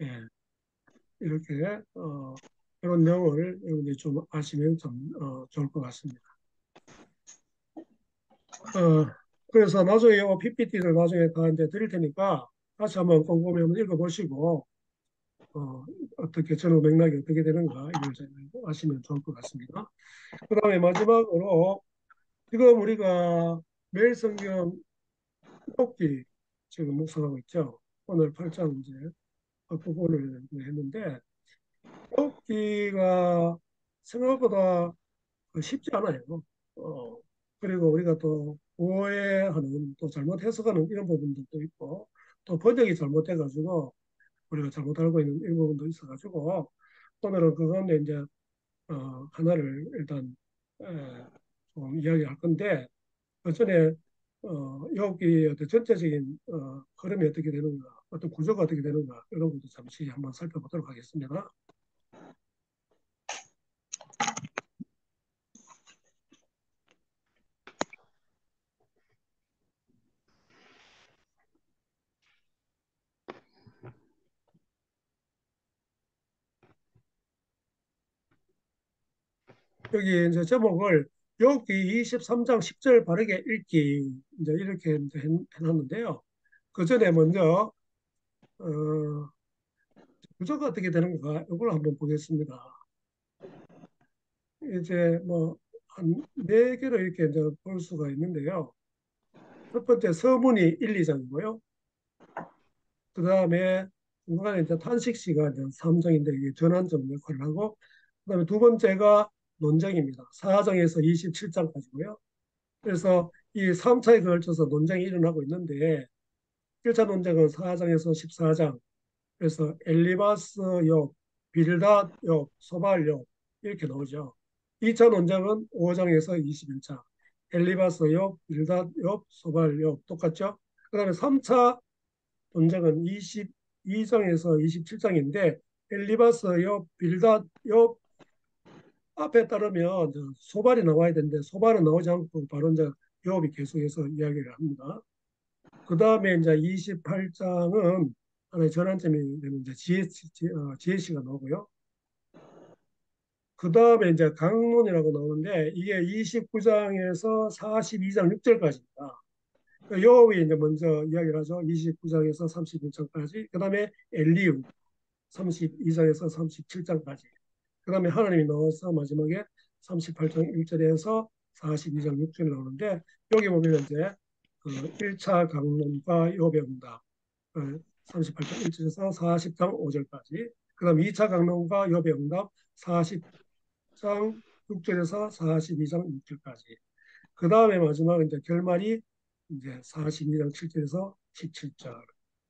예, 이렇게 이런 내용을 여러분들이 좀 아시면 좀 좋을 것 같습니다. 그래서 나중에 PPT를 나중에 다 이제 드릴 테니까 다시 한번 꼼꼼히 한번 읽어보시고 어떻게 전후 맥락이 어떻게 되는가 이걸 아시면 좋을 것 같습니다. 그 다음에 마지막으로 지금 우리가 매일 성경 읽기 지금 묵상하고 있죠. 오늘 8장 이제 부분을 했는데 읽기가 생각보다 쉽지 않아요. 그리고 우리가 또 오해하는 또 잘못 해석하는 이런 부분들도 있고 또 번역이 잘못돼가지고 우리가 잘못 알고 있는 이런 부분도 있어가지고 오늘은 그 가운데 이제 하나를 일단 좀 이야기할 건데 그 전에 여기 어떤 전체적인 흐름이 어떻게 되는가 어떤 구조가 어떻게 되는가 이런 것도 잠시 한번 살펴보도록 하겠습니다. 여기 이제 제목을 욥기 23장 10절 바르게 읽기 이제 이렇게 이제 해놨는데요. 그 전에 먼저 어, 구조가 어떻게 되는가 이걸 한번 보겠습니다. 이제 뭐 한 네 개로 이렇게 이제 볼 수가 있는데요. 첫 번째 서문이 1, 2장이고요. 그 다음에 중간에 이제 탄식시가 이제 3장인데 이게 전환점 역할을 하고 그 다음에 두 번째가 논쟁입니다. 4장에서 27장까지고요. 그래서 이 3차에 걸쳐서 논쟁이 일어나고 있는데 1차 논쟁은 4장에서 14장 그래서 엘리바스 욥, 빌닷 욥, 소발 욥 이렇게 나오죠. 2차 논쟁은 5장에서 21장 엘리바스 욥, 빌닷 욥, 소발 욥 똑같죠. 그 다음에 3차 논쟁은 22장에서 27장인데 엘리바스 욥, 빌닷 욥, 앞에 따르면 소발이 나와야 되는데 소발은 나오지 않고 바로 이제 요업이 계속해서 이야기를 합니다. 그 다음에 이제 28장은 하나의 전환점이 되는 이제 지혜시가 나오고요. 그 다음에 이제 강론이라고 나오는데 이게 29장에서 42장 6절까지입니다. 요업이 이제 먼저 이야기를 하죠. 29장에서 31장까지. 그 다음에 엘리우 32장에서 37장까지. 그 다음에 하나님이 나와서 마지막에 38장 1절에서 42장 6절이 나오는데 여기 보면 이제 그 1차 강론과 요업의 응답 38장 1절에서 40장 5절까지. 그 다음 2차 강론과 요업의 응답 40장 6절에서 42장 6절까지. 그 다음에 마지막 이제 결말이 이제 42장 7절에서 17절.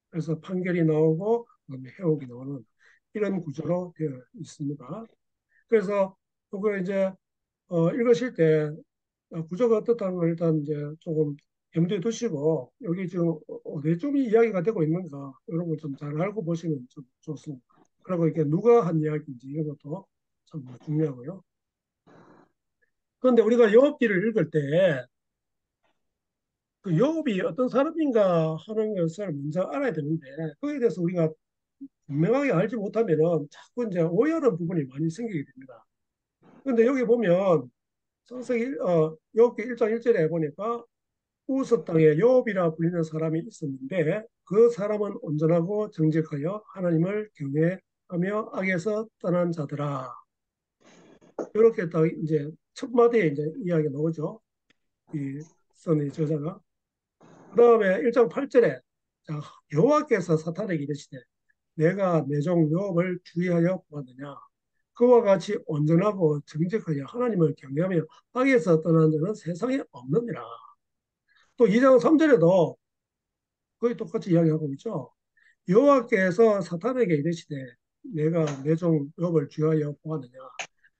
그래서 판결이 나오고 그다음에 해옥이 나오는 이런 구조로 되어 있습니다. 그래서 그거 이제 읽으실 때 구조가 어떻다는 걸 일단 이제 조금 염두에 두시고 여기 지금 어디 좀 이야기가 되고 있는가 이런 걸 좀 잘 알고 보시면 좀 좋습니다. 그리고 이게 누가 한 이야기인지 이런 것도 참 중요하고요. 그런데 우리가 욥기를 읽을 때 그 욥이 어떤 사람인가 하는 것을 먼저 알아야 되는데 그에 대해서 우리가 분명하게 알지 못하면은 자꾸 이제 오해하는 부분이 많이 생기게 됩니다. 그런데 여기 보면 창세기 욥기 1장 1절에 보니까 우스 땅에 욥이라 불리는 사람이 있었는데 그 사람은 온전하고 정직하여 하나님을 경외하며 악에서 떠난 자더라. 이렇게 딱 이제 첫 마디에 이제 이야기가 나오죠. 이 선의 저자가. 그 다음에 1장 8절에 자, 여호와께서 사탄에게 이르시되 내가 내 종 욥을 주의하여 보았느냐. 그와 같이 온전하고 정직하여 하나님을 경외하며 악에서 떠난 자는 세상에 없느니라. 또 2장 3절에도 거의 똑같이 이야기하고 있죠. 여호와께서 사탄에게 이르시되 내가 내 종 욥을 주의하여 보았느냐.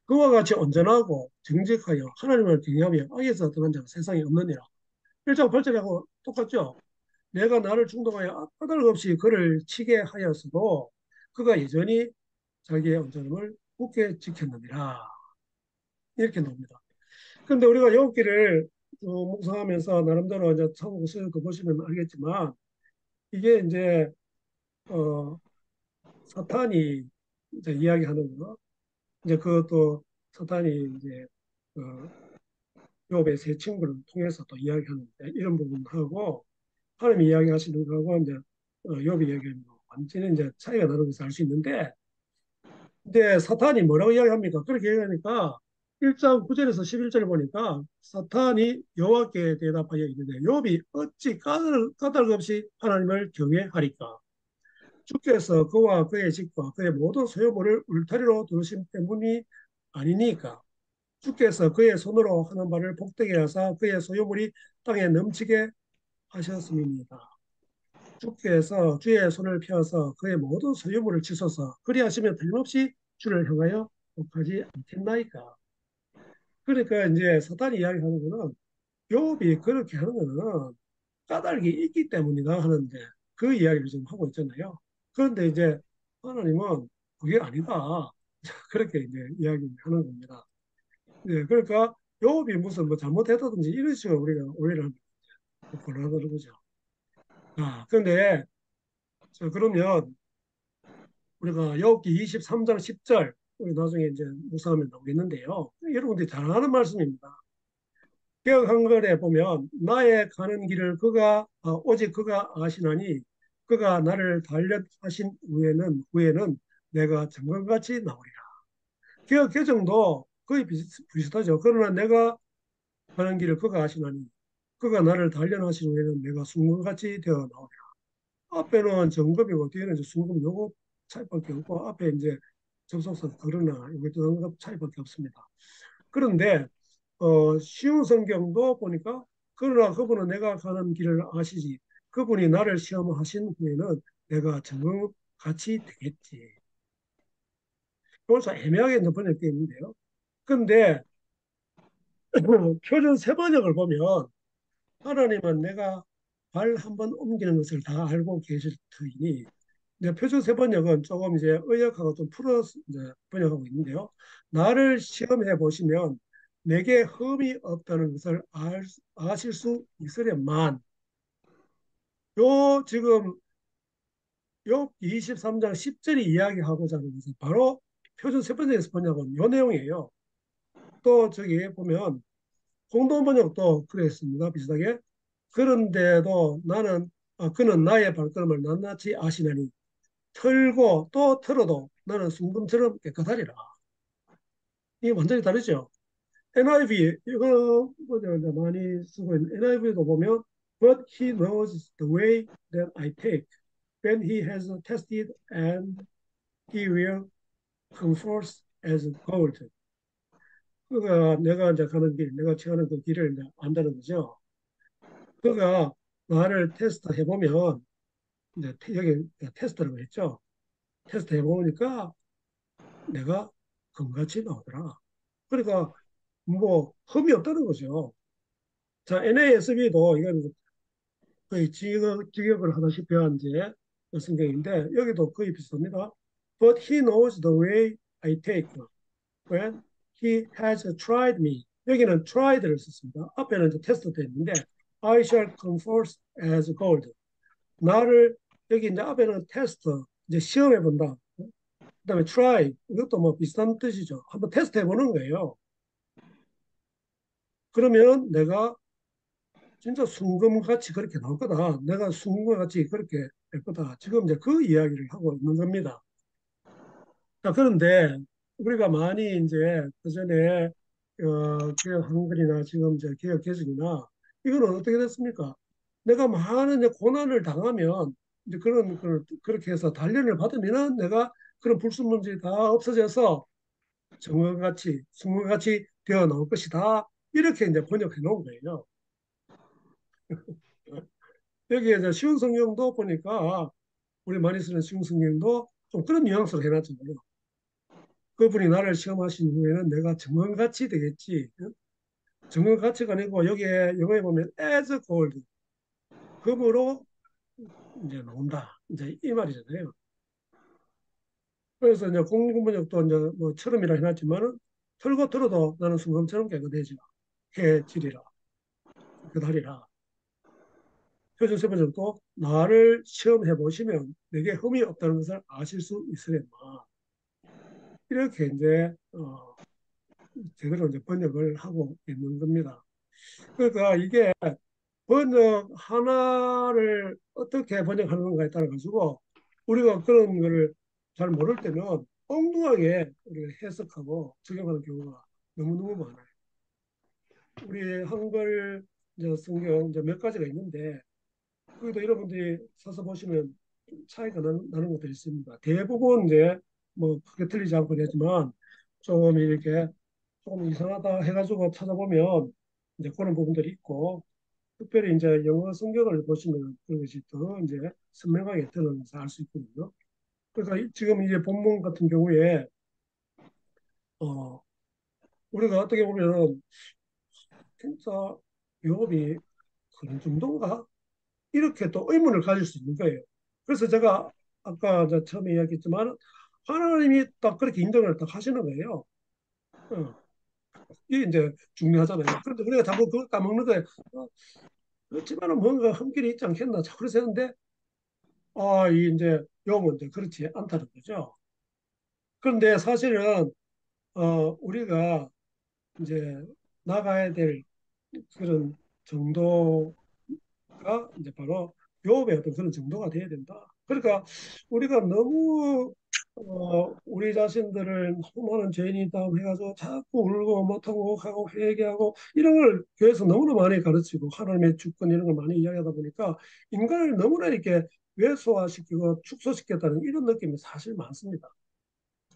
그와 같이 온전하고 정직하여 하나님을 경외하며 악에서 떠난 자가 세상에 없느니라. 1장 8절하고 똑같죠. 내가 나를 충동하여 까닭없이 그를 치게 하였어도 그가 여전히 자기의 온전함을 굳게 지켰느니라. 이렇게 나옵니다. 그런데 우리가 욥기를 묵상하면서 나름대로 이제 참고 수요도 보시면 알겠지만 이게 이제 어, 사탄이 이제 이야기하는 거, 이제 그것도 사탄이 이제 어, 욥의 세 친구를 통해서 또 이야기하는데 이런 부분하고 하나님이 이야기하시는 거하고 이제 욥이 이야기하는 거 완전히 이제 차이가 나는 것을 알 수 있는데, 근데 사탄이 뭐라고 이야기합니까? 그렇게 얘기하니까 1장 9절에서 11절을 보니까 사탄이 여호와께 대답하여 이르되 욥이 어찌 까닭없이 하나님을 경외하리까? 주께서 그와 그의 집과 그의 모든 소유물을 울타리로 두신 때문이 아니니까. 주께서 그의 손으로 하는 바를 복되게 하사 그의 소유물이 땅에 넘치게 하셨음입니다. 주께서 주의 손을 펴서 그의 모든 소유물을 치소서 그리하시면 틀림없이 주를 향하여 복하지 않겠나이까. 그러니까 이제 사탄이 이야기하는 거는 욥이 그렇게 하는 거는 까닭이 있기 때문이다 하는데 그 이야기를 지금 하고 있잖아요. 그런데 이제 하나님은 그게 아니다. 그렇게 이제 이야기하는 겁니다. 네, 그러니까 욥이 무슨 뭐 잘못했다든지 이런 식으로 우리가 오해를 하면 곤란하다는 거죠. 그런데 그러면 우리가 욥기 23장 10절 우리 나중에 이제 묵상하면 나오겠는데요. 여러분들이 잘 아는 말씀입니다. 개역 한글에 보면 나의 가는 길을 오직 그가 아시나니 그가 나를 단련하신 후에는 내가 정금같이 나오리라. 개역 개정도 거의 비슷하죠. 그러나 내가 가는 길을 그가 아시나니 그가 나를 단련하신 후에는 내가 순금같이 되어 나오리라. 앞에는 정급이고 뒤에는 이제 순금 요거 차이밖에 없고 앞에 이제 접속사 그러나 이것도 차이밖에 없습니다. 그런데 쉬운 성경도 보니까 그러나 그분은 내가 가는 길을 아시지 그분이 나를 시험하신 후에는 내가 정금같이 되겠지. 여기서 애매하게 번역되어 있는데요. 그런데 표준 세번역을 보면 하나님은 내가 발 한 번 옮기는 것을 다 알고 계실 터이니 이제 표준 세번역은 조금 이제 의역하고 좀 풀어서 이제 번역하고 있는데요. 나를 시험해 보시면 내게 흠이 없다는 것을 아실 수 있으련만 요 지금 요 23장 10절이 이야기하고자 하는 것은 바로 표준 세번역에서 번역은 요 내용이에요. 또 저기 보면 공동 번역도 그랬습니다. 비슷하게. 그런데도 그는 나의 발걸음을 낱낱이 아시나니 털고 또 털어도 나는 순금처럼 깨끗하리라. 이게 완전히 다르죠. NIV 이거 뭐냐 많이 쓰고 있는 NIV도 보면 But he knows the way that I take. When he has tested and he will comfort as gold. 그가 내가 이제 가는 길, 내가 취하는 그 길을 이제 안다는 거죠. 그가 나를 테스트 해보면 이제 여기 테스트라고 했죠. 테스트 해보니까 내가 금같이 나오더라. 그러니까 뭐 흠이 없다는 거죠. 자, NASB도 이건 거의 직역을 하다시피 한 이제 그 성경인데 여기도 거의 비슷합니다. But he knows the way I take when he has tried me. 여기는 tried를 썼습니다. 앞에는 이제 테스트 있는데 I shall comfort as gold. 나를 여기 이제 앞에는 테스트 이제 시험해 본다. 그다음에 try 이것도 뭐 비슷한 뜻이죠. 한번 테스트 해보는 거예요. 그러면 내가 진짜 순금같이 그렇게 나올 거다. 내가 순금같이 그렇게 될 거다. 지금 이제 그 이야기를 하고 있는 겁니다. 자, 그런데 우리가 많이 이제 그전에 개혁 한글이나 지금 이제 개혁 개정이나 이거는 어떻게 됐습니까? 내가 많은 이제 고난을 당하면 이제 그렇게 해서 단련을 받으면은 내가 그런 불순물들이 다 없어져서 정어같이 순금같이 되어 나올 것이다. 이렇게 이제 번역해 놓은 거예요. 여기에 이제 쉬운 성경도 보니까 우리 많이 쓰는 쉬운 성경도 좀 그런 뉘앙스로 해놨잖아요. 그분이 나를 시험하신 후에는 내가 정금같이 되겠지. 정금같이가 아니고 여기에 영어에 보면 as gold 금으로 이제 나온다. 이제 이 말이잖아요. 그래서 이제 공군번역도 이제 뭐 처럼이라 해놨지만은 털고 털어도 나는 순금처럼 깨끗해지라. 해지리라. 깨끗하리라. 표준 세 번째도 나를 시험해 보시면 내게 흠이 없다는 것을 아실 수 있으련마. 이렇게 이제 제대로 이제 번역을 하고 있는 겁니다. 그러니까 이게 번역 하나를 어떻게 번역하는 건가에 따라 가지고 우리가 그런 거를 잘 모를 때는 엉뚱하게 우리가 해석하고 적용하는 경우가 너무너무 많아요. 우리 한글 이제 성경 이제 몇 가지가 있는데 거기도 여러분들이 사서 보시면 차이가 나는 것들이 있습니다. 대부분 이제 뭐 크게 틀리지 않고 되지만 좀 이렇게 조금 이상하다 해가지고 찾아보면 이제 그런 부분들이 있고 특별히 이제 영어 성경을 보시면 그것이 더 이제 선명하게 드러나서 알 수 있거든요. 그러니까 지금 이제 본문 같은 경우에 어 우리가 어떻게 보면 진짜 욥이 그런 정도인가? 이렇게 또 의문을 가질 수 있는 거예요. 그래서 제가 아까 처음에 이야기했지만 하나님이 딱 그렇게 인정을 딱 하시는 거예요. 어, 이게 이제 중요하잖아요. 그런데 우리가 자꾸 그걸 까먹는 거예요. 그렇지만은 뭔가 흠결이 있지 않겠나 자꾸 그래서 했는데 이 이제 욥은 이제 그렇지 않다는 거죠. 그런데 사실은 우리가 이제 나가야 될 그런 정도가 이제 바로 욥의 어떤 그런 정도가 돼야 된다. 그러니까 우리가 너무 우리 자신들을 너무 많은 죄인이다 해가지고 자꾸 울고 못하고 하고 회개하고 이런 걸 교회에서 너무나 많이 가르치고 하나님의 주권 이런 걸 많이 이야기하다 보니까 인간을 너무나 이렇게 왜소화시키고 축소시켰다는 이런 느낌이 사실 많습니다.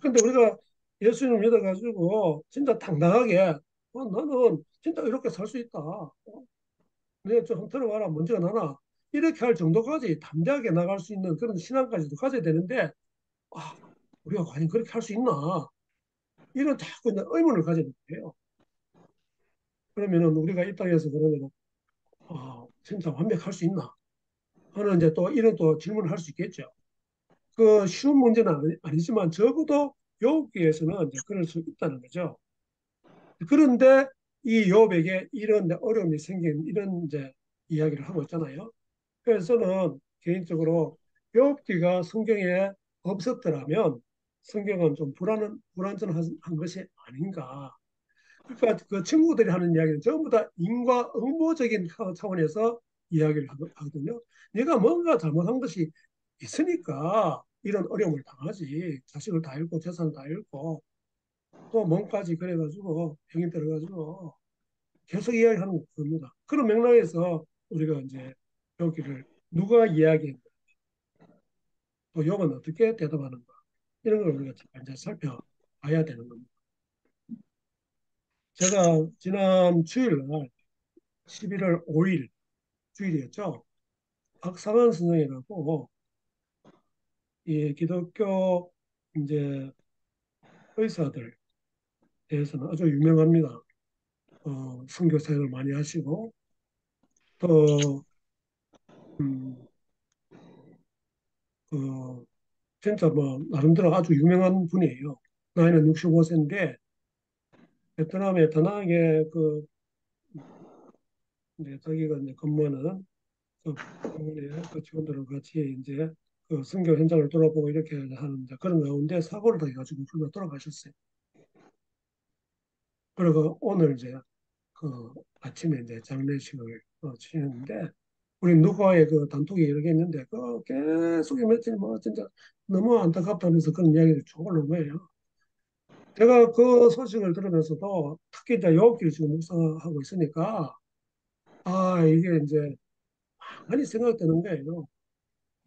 근데 우리가 예수님을 믿어가지고 진짜 당당하게 나는 진짜 이렇게 살 수 있다. 내가 좀 한번 들어봐라. 문제가 나나. 이렇게 할 정도까지 담대하게 나갈 수 있는 그런 신앙까지도 가져야 되는데 아, 우리가 과연 그렇게 할 수 있나? 이런 자꾸 이제 의문을 가지는 거예요. 그러면은 우리가 이 땅에서 그러면 진짜 완벽할 수 있나? 하는 이제 또 이런 또 질문을 할 수 있겠죠. 그 쉬운 문제는 아니지만 적어도 욥기에서는 이제 그럴 수 있다는 거죠. 그런데 이 욥에게 이런 이제 어려움이 생긴 이런 이제 이야기를 하고 있잖아요. 그래서 저는 개인적으로 욥기가 성경에 없었더라면 성경은 좀 불완전한 것이 아닌가. 그러니까 그 친구들이 하는 이야기는 전부 다 인과응보적인 차원에서 이야기를 하거든요. 내가 뭔가 잘못한 것이 있으니까 이런 어려움을 당하지. 자식을 다 잃고 재산 다 잃고 또 몸까지 그래가지고 병이 들어가지고 계속 이야기하는 겁니다. 그런 맥락에서 우리가 이제 여기를 누가 이야기했나, 또 욕은 어떻게 대답하는가 이런 걸 우리가 이제 살펴봐야 되는 겁니다. 제가 지난 주일날 11월 5일 주일이었죠. 박상원 선생이라고 이 기독교 이제 의사들 대해서는 아주 유명합니다. 선교 사역을 많이 하시고 또 음, 그 진짜 뭐 나름대로 아주 유명한 분이에요. 나이는 65세인데 베트남의 다낭에 그 이제 자기가 이제 근무하는 그 병원에 그 직원들과 같이 이제 그 선교 현장을 돌아보고 이렇게 하는 이제 그런 가운데 사고를 당해가지고 불로 돌아가셨어요. 그리고 오늘 이제 그 아침에 이제 장례식을 치렀는데 우리 누가의 그 단톡이 여러 개 있는데 그 계속 며칠 뭐 진짜 너무 안타깝다면서 그런 이야기를 쭉 올라온 거예요. 제가 그 소식을 들으면서도 특히 이제 여기를 지금 묵상하고 있으니까 아 이게 이제 많이 생각되는 거예요.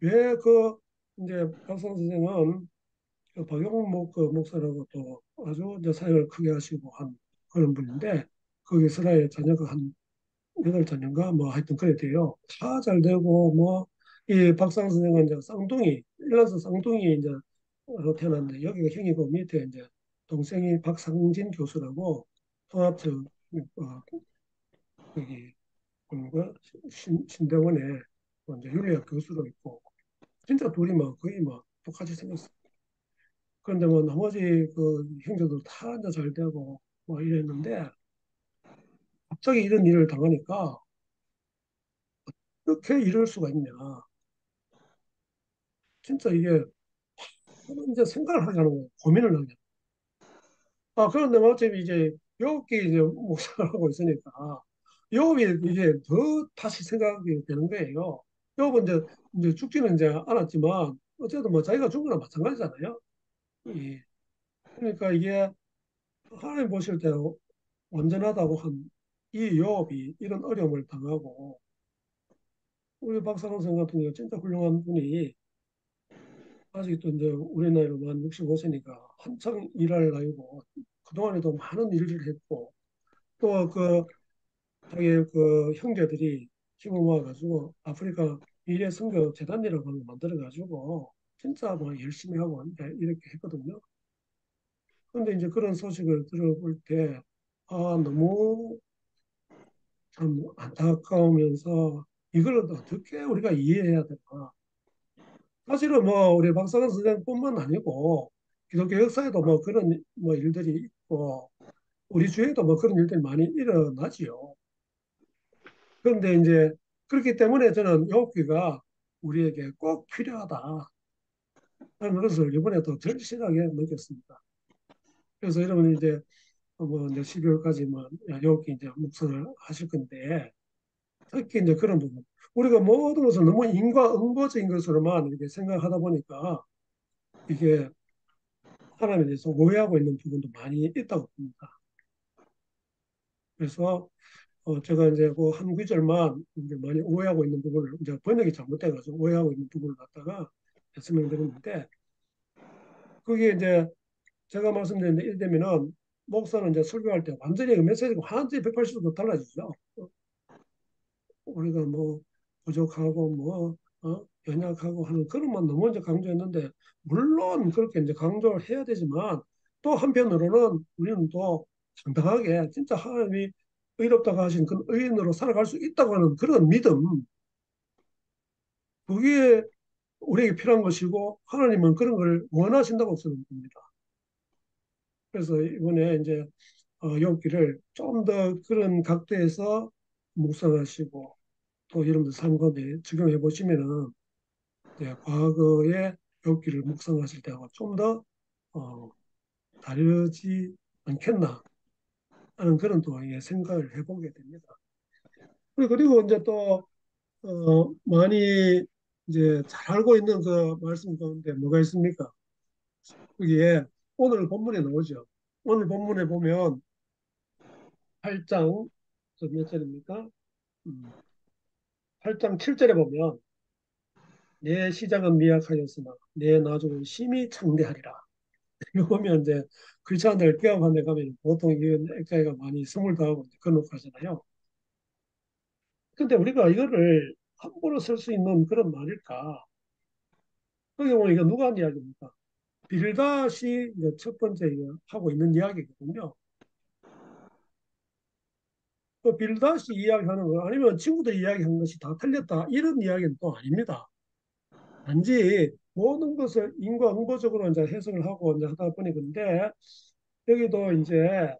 왜 그 이제 박성 선생은 그 박용목 그 목사라고 또 아주 이제 사역을 크게 하시고 한 그런 분인데 거기 이스라엘 자녀가 한 여덟 자녀인가 뭐 하여튼 그래 돼요. 다 잘 되고 뭐 이 박상 선생은 이제 쌍둥이 일란서 쌍둥이 이제 태어났는데 여기가 형이고 밑에 이제 동생이 박상진 교수라고 통합처 여기 그 신대원에 이제 윤리학 교수로 있고 진짜 둘이 막 거의 막 똑같이 생겼어. 그런데 뭐 나머지 그 형제들 다 이제 잘 되고 뭐 이랬는데 갑자기 이런 일을 당하니까 어떻게 이럴 수가 있냐. 진짜 이게 이제 생각을 하게 하는 거예요. 고민을 하게. 그런데 마침 이제 욥기 이제 묵상을 하고 있으니까 욥이 이게 더 다시 생각이 되는 거예요. 욥은 이제 죽지는 이제 않았지만 어쨌든 뭐 자기가 죽은 거나 마찬가지잖아요. 예. 그러니까 이게 하나님 보실 때 완전하다고 한 이 욥이 이런 어려움을 당하고 우리 박사람 선 같은 경우 진짜 훌륭한 분이 아직도 이제 우리 나이로 만 65세니까 한창 일할 나이고 그동안에도 많은 일을 했고 또 그 자기 그 형제들이 힘을 모아가지고 아프리카 미래 선교 재단이라고 하는 거 만들어가지고 진짜 뭐 열심히 하고 이렇게 했거든요. 그런데 이제 그런 소식을 들어볼 때 너무 참 안타까우면서 이걸 어떻게 우리가 이해해야 될까? 사실은 뭐 우리 박사관 선생뿐만 아니고 기독교 역사에도 뭐 그런 뭐 일들이 있고 우리 주위에도 뭐 그런 일들이 많이 일어나지요. 그런데 이제 그렇기 때문에 저는 욥기가 우리에게 꼭 필요하다 하는 것을 이번에 또 절실하게 느꼈습니다. 그래서 여러분이 이제 뭐 이제 12월까지 뭐 욥기 이제 묵상을 하실 건데 특히 이제 그런 부분 우리가 모든 것을 너무 인과응보적인 것으로만 이렇게 생각하다 보니까 이게 하나님에 대해서 오해하고 있는 부분도 많이 있다고 봅니다. 그래서 제가 이제 그 한 구절만 이제 많이 오해하고 있는 부분을 이제 번역이 잘못돼가지고 오해하고 있는 부분을 갖다가 설명드렸는데 그게 이제 제가 말씀드렸는데 이를테면은 목사는 이제 설교할 때 완전히 그 메시지가 완전히 180도 달라지죠. 우리가 뭐 부족하고 뭐 연약하고 하는 그런만 너무 이제 강조했는데 물론 그렇게 이제 강조를 해야 되지만 또 한편으로는 우리는 또 당당하게 진짜 하나님이 의롭다고 하신 그 의인으로 살아갈 수 있다고 하는 그런 믿음 그게 우리에게 필요한 것이고 하나님은 그런 걸 원하신다고 저는 봅니다. 그래서 이번에 이제 욥기를 좀 더 그런 각도에서 묵상하시고 또 여러분들 삶 가운데 적용해 보시면은 이제 과거의 욥기를 묵상하실 때하고 좀 더 다르지 않겠나 하는 그런 또 생각을 해보게 됩니다. 그리고 이제 또 많이 이제 잘 알고 있는 그 말씀 가운데 뭐가 있습니까? 그게 오늘 본문에 나오죠. 오늘 본문에 보면 8장 몇 절입니까? 8장 7절에 보면 내 시작은 미약하였으나 내 나중은 심히 창대하리라. 이거 보면 이제 크리스찬들 개업한 데 가면 보통 이런 액자가 많이 스물다하고 그런 하잖아요. 근데 우리가 이거를 함부로 쓸 수 있는 그런 말일까? 거기 보면 이거 누가 한 이야기입니까? 빌닷이 이제 첫 번째 이거 하고 있는 이야기거든요. 그 빌닷이 이야기하는 거 아니면 친구들이 이야기한 것이 다 틀렸다 이런 이야기는 또 아닙니다. 단지 모든 것을 인과응보적으로 이제 해석을 하고 이제 하다 보니 근데 여기도 이제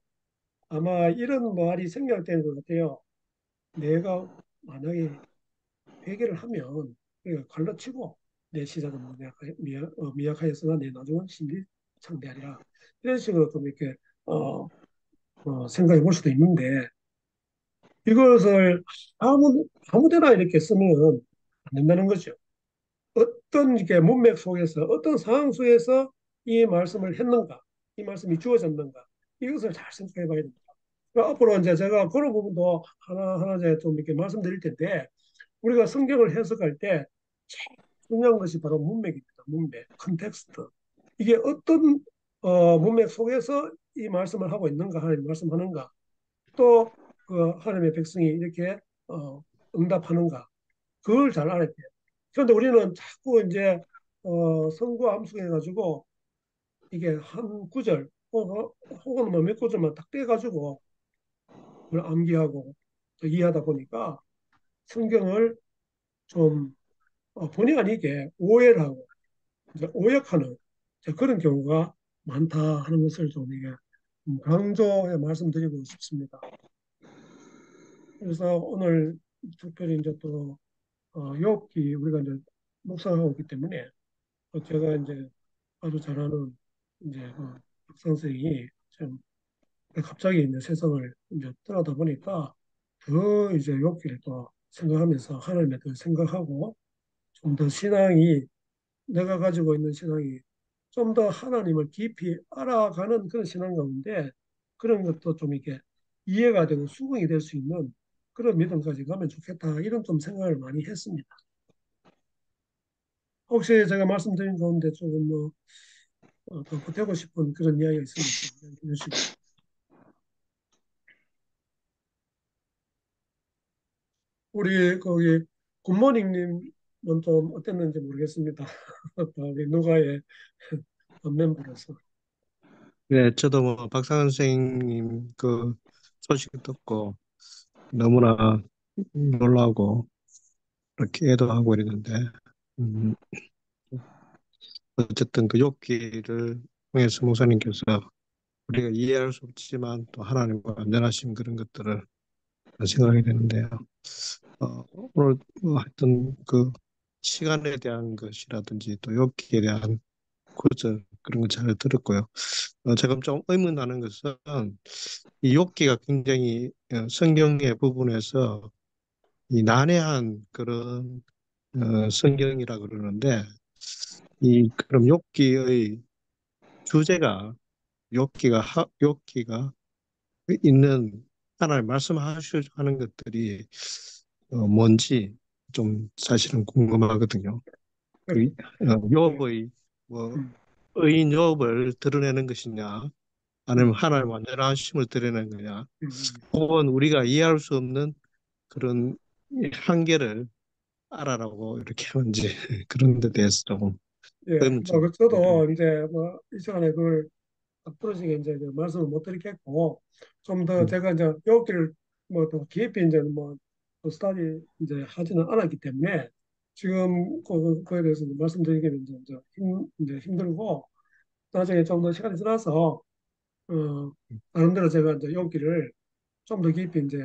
아마 이런 말이 생략되는 것 같아요. 내가 만약에 회개를 하면 그러니까 칼로 치고 내 시작은 미약하였으나 내 나중은 심히 창대하리라. 이런 식으로 좀 이렇게 생각해 볼 수도 있는데 이것을 아무데나 이렇게 쓰면 안 된다는 거죠. 어떤 이게 문맥 속에서 어떤 상황 속에서 이 말씀을 했는가, 이 말씀이 주어졌는가 이것을 잘 생각해 봐야 됩니다. 그러니까 앞으로 이제 제가 그런 부분도 하나하나 이제 좀 이렇게 말씀드릴 텐데 우리가 성경을 해석할 때 제일 중요한 것이 바로 문맥입니다. 문맥, 컨텍스트. 이게 어떤 문맥 속에서 이 말씀을 하고 있는가, 하나님 말씀하는가, 또 그 하나님의 백성이 이렇게 응답하는가, 그걸 잘 알아야 돼요. 그런데 우리는 자꾸 이제 성구 암송해가지고 이게 한 구절 혹은 뭐 몇 구절만 딱 떼가지고 그걸 암기하고 또 이해하다 보니까 성경을 좀 본의 아니게 오해를 하고 이제 오역하는 이제 그런 경우가 많다 하는 것을 좀 이게 강조해 말씀드리고 싶습니다. 그래서 오늘 특별히 이제 또 욥기 우리가 이제 묵상하고 있기 때문에 제가 이제 아주 잘 아는 이제 박 선생이 좀 갑자기 이제 세상을 이제 떠나다 보니까 더 이제 욥기를 또 생각하면서 하나님에 더 생각하고 좀 더 신앙이 내가 가지고 있는 신앙이 좀 더 하나님을 깊이 알아가는 그런 신앙 가운데 그런 것도 좀 이렇게 이해가 되고 수긍이 될 수 있는 그런 믿음까지 가면 좋겠다 이런 좀 생각을 많이 했습니다. 혹시 제가 말씀드린 가운데 조금 더 보태고 싶은 그런 이야기가 있으면 좀 이야기해 주시고. 우리 거기 굿모닝님은 좀 어땠는지 모르겠습니다. 우리 누가의 멤버로서. 네, 저도 뭐 박상현 선생님 그 소식 듣고 너무나 놀라고 이렇게 애도하고 이랬는데 음, 어쨌든 그 욥기를 통해서 목사님께서 우리가 이해할 수 없지만 또 하나님과 완전하신 그런 것들을 생각하게 되는데요. 오늘 뭐 하여튼 그 시간에 대한 것이라든지 또 욥기에 대한 구절 그런 거 잘 들었고요. 제가 좀 의문나는 것은 이 욥기가 굉장히 성경의 부분에서 이 난해한 그런 성경이라 그러는데 이 그럼 욥기의 주제가 욥기가 있는 하나님 말씀하시는 것들이 뭔지 좀 사실은 궁금하거든요. 그 네. 욥의 뭐 음, 의인 욥을 드러내는 것이냐 아니면 음, 하나님 완전하심을 드러내는 거냐 음. 혹은 우리가 이해할 수 없는 그런 한계를 알아라고 이렇게 하는지 그런 데 대해서 조금 예, 의문점. 저도 이제 이 시간에 그걸 부러지게 이제 그 말씀을 못 드리겠고 좀 더 음, 제가 이제 여기를 뭐 더 깊이 이제 뭐 스타디 이제 하지는 않았기 때문에 지금 그거에 대해서 이제 말씀드리기는 이제 힘들고 나중에 좀 더 시간이 지나서 나름대로 제가 이제 여기를 좀 더 깊이 이제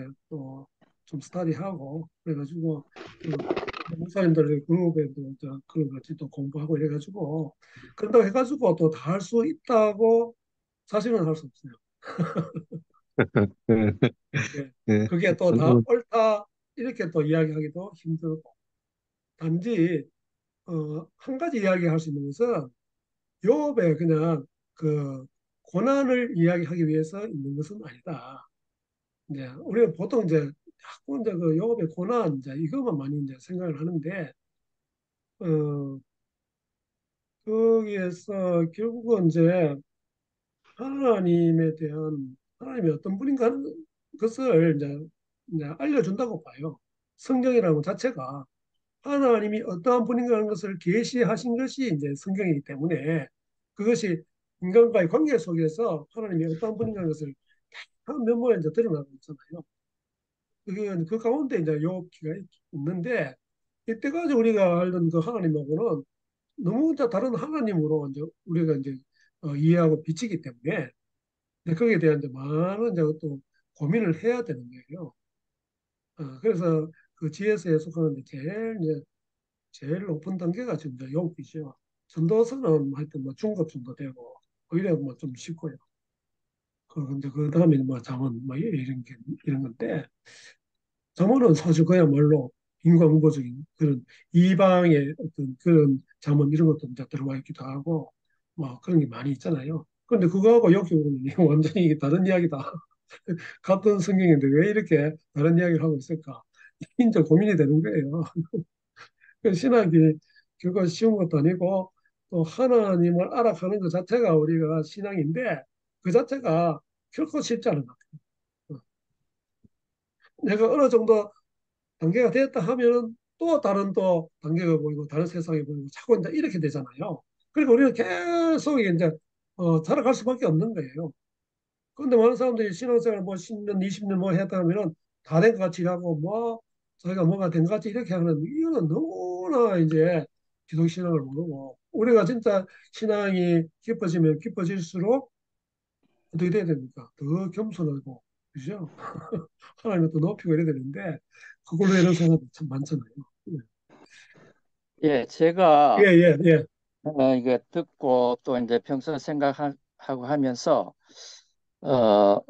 좀 스터디하고 그래가지고 그 목사님들 그룹에도 이제 그런 같이 또 공부하고 이래가지고 그런다고 해가지고 또 다 할 수 있다고 사실은 할 수 없어요. 예. 예, 그게 또 다 전통은 옳다 이렇게 또 이야기하기도 힘들고 단지 한 가지 이야기할 수 있는 것은 욥의 그냥 그 고난을 이야기하기 위해서 있는 것은 아니다. 이제 우리가 보통 이제 자꾸 이제 그 욥의 고난 이제 이것만 많이 이제 생각을 하는데 어 거기에서 결국은 이제 하나님에 대한 하나님이 어떤 분인가 하는 것을 이제 알려준다고 봐요. 성경이라는 것 자체가 하나님이 어떠한 분인가 하는 것을 계시하신 것이 이제 성경이기 때문에 그것이 인간과의 관계 속에서 하나님이 어떠한 분인가 하는 것을 한 면모에 이제 드러나고 있잖아요. 그 가운데 이제 욥기가 있는데 이때까지 우리가 알던 그 하나님하고는 너무 이제 다른 하나님으로 이제 우리가 이제 이해하고 비치기 때문에 이제 거기에 대한 이제 많은 이제 또 고민을 해야 되는 거예요. 그래서 그 지혜서에 속하는데 제일 높은 단계가 지금 이제 욥기죠. 전도서는 하여튼 뭐 중급 정도 되고 오히려 뭐 좀 쉽고요. 근데 그 다음에 뭐 잠언 뭐 이런 건데 잠언은 사실 그야말로 인과응보적인 그런 이방의 어떤 그런 잠언 이런 것도 이제 들어와 있기도 하고 뭐 그런 게 많이 있잖아요. 근데 그거하고 여기 보면 완전히 다른 이야기다. 같은 성경인데 왜 이렇게 다른 이야기를 하고 있을까? 이제 고민이 되는 거예요. 그 신학이 결코 쉬운 것도 아니고 또 하나님을 알아가는 것 자체가 우리가 신앙인데 그 자체가 결코 쉽지 않은 것 같아요. 내가 어느 정도 단계가 됐다 하면은 또 다른 또 단계가 보이고 다른 세상이 보이고 자꾸 이제 이렇게 되잖아요. 그러니까 우리는 계속 이제 살아갈 수밖에 없는 거예요. 그런데 많은 사람들이 신앙생활 뭐 10년, 20년 뭐 했다 하면은 다 된 것 같이 하고 뭐 자기가 뭐가 된 것 같이 이렇게 하는 이거는 너무나 이제 기독신앙을 모르고 우리가 진짜 신앙이 깊어지면 깊어질수록 어떻게 돼야 됩니까? 더 겸손하고 그죠? 하나님을 더 높이고 이래야 되는데 그걸로 이런 사람이 참 많잖아요. 예, 예, 제가 예, 예. 이게 듣고 또 이제 평소 생각하고 하면서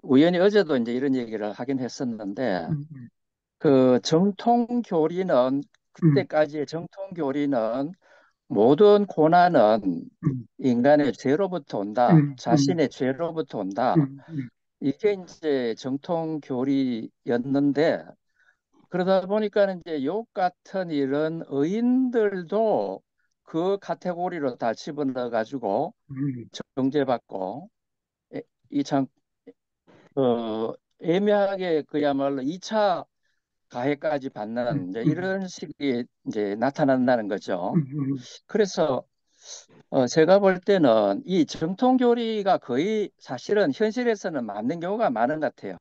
우연히 어제도 이제 이런 얘기를 하긴 했었는데 음, 음, 그 정통 교리는 음, 그때까지의 정통 교리는 모든 고난은 음, 인간의 죄로부터 온다. 음, 음, 자신의 죄로부터 온다. 음, 이게 이제 정통 교리였는데 그러다 보니까 이제 욕 같은 이런 의인들도 그 카테고리로 다 집어넣어 가지고 음, 정죄받고 이참 애매하게 그야말로 2차 가해까지 음, 받는 이제 음, 이런 식이 이제 나타난다는 거죠. 음, 그래서 제가 볼 때는 이 정통 교리가 거의 사실은 현실에서는 맞는 경우가 많은 것 같아요.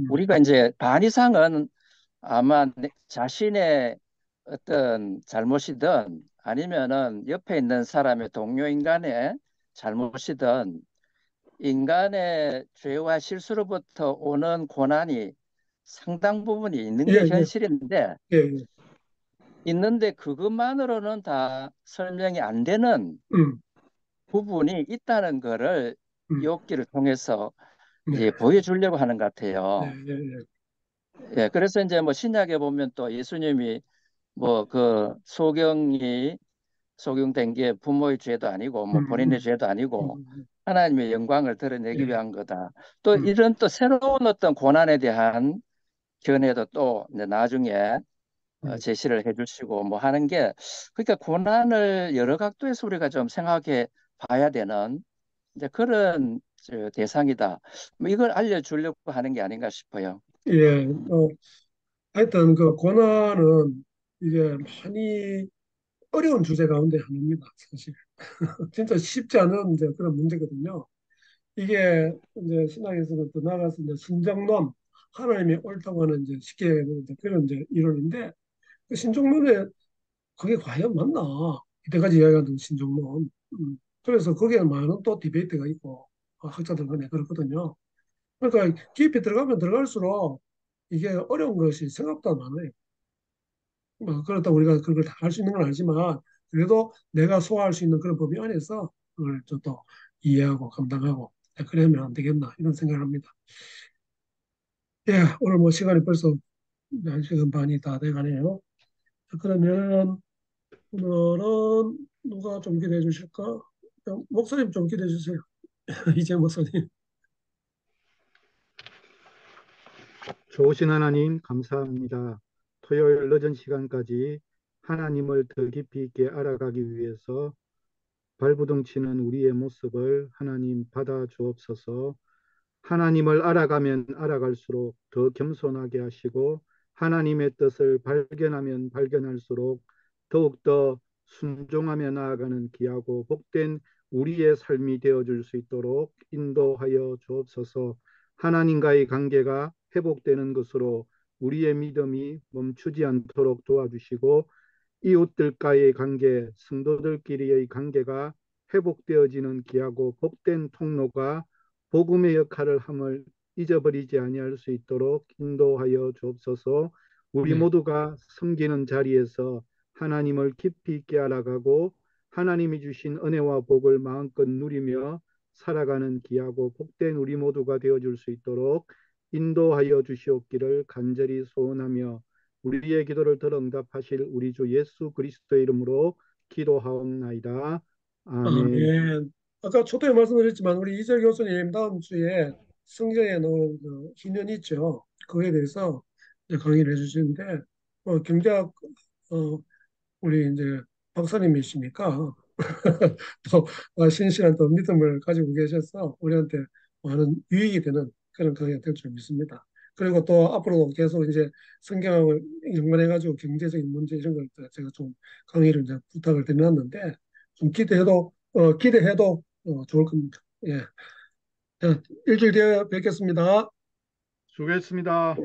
우리가 이제 반 이상은 아마 자신의 어떤 잘못이든 아니면은 옆에 있는 사람의 동료 인간의 잘못이든 인간의 죄와 실수로부터 오는 고난이 상당 부분이 있는 예, 게 예, 현실인데 예, 예. 있는데 그것만으로는 다 설명이 안 되는 음, 부분이 있다는 거를 음, 욥기를 통해서 네, 이제 보여주려고 하는 것 예, 같아요. 예, 예. 예, 그래서 이제 뭐 신약에 보면 또 예수님이 뭐 그 소경된 게 부모의 죄도 아니고 뭐 본인의 음, 죄도 아니고 음, 하나님의 영광을 예, 드러내기 위한 거다. 또 음, 이런 또 새로운 어떤 고난에 대한 견해도 또 이제 나중에 음. 제시를 해주시고 뭐 하는 게 그러니까 고난을 여러 각도에서 우리가 좀 생각해 봐야 되는 이제 그런 대상이다. 뭐 이걸 알려주려고 하는 게 아닌가 싶어요. 예, 하여튼 그 고난은 이게 많이 어려운 주제 가운데 하나입니다, 사실. 진짜 쉽지 않은 이제 그런 문제거든요. 이게 이제 신학에서는 또 나아가서 이제 신정론, 하나님이 옳다고 하는 이제 쉽게 이제 그런 이제 이론인데 그 신정론에 그게 과연 맞나? 이때까지 이야기하던 신정론. 그래서 거기에 많은 또 디베이트가 있고 학자들 간에 그렇거든요. 그러니까 깊이 들어가면 들어갈수록 이게 어려운 것이 생각보다 많아요. 뭐 그렇다 우리가 그걸 다 할 수 있는 건 아니지만 그래도 내가 소화할 수 있는 그런 범위 안에서 그걸 좀 더 이해하고 감당하고 그러면 안 되겠나 이런 생각을 합니다. 예, 오늘 뭐 시간이 벌써 1시간 반이 다 돼가네요. 자, 그러면 오늘은 누가 좀 기대해 주실까? 목사님 좀 기대해 주세요. 이제 목사님. 좋으신 하나님, 감사합니다. 토요일 늦은 시간까지 하나님을 더 깊이 있게 알아가기 위해서 발부둥치는 우리의 모습을 하나님 받아 주옵소서. 하나님을 알아가면 알아갈수록 더 겸손하게 하시고 하나님의 뜻을 발견하면 발견할수록 더욱더 순종하며 나아가는 귀하고 복된 우리의 삶이 되어줄 수 있도록 인도하여 주옵소서. 하나님과의 관계가 회복되는 것으로 우리의 믿음이 멈추지 않도록 도와주시고 이웃들과의 관계, 성도들끼리의 관계가 회복되어지는 귀하고 복된 통로가 복음의 역할을 함을 잊어버리지 아니할 수 있도록 인도하여 주옵소서. 우리 네. 모두가 섬기는 자리에서 하나님을 깊이 있게 알아가고 하나님이 주신 은혜와 복을 마음껏 누리며 살아가는 귀하고 복된 우리 모두가 되어줄 수 있도록 인도하여 주시옵기를 간절히 소원하며 우리의 기도를 들어 응답하실 우리 주 예수 그리스도의 이름으로 기도하옵나이다. 아멘. 아멘. 아까 초대에 말씀드렸지만 우리 이재 교수님 다음 주에 성경에 나오는 그 희년 있죠. 그거에 대해서 이제 강의를 해주시는데 경제학 우리 이제 박사님이시니까 또 신실한 또 믿음을 가지고 계셔서 우리한테 많은 유익이 되는 그런 강의가 될 줄 믿습니다. 그리고 또 앞으로 계속 이제 성경을 연관해가지고 경제적인 문제 이런 걸 제가 좀 강의를 이제 부탁을 드려놨는데 좀 기대해도 좋을 겁니다. 예. 자, 일주일 뒤에 뵙겠습니다. 수고했습니다.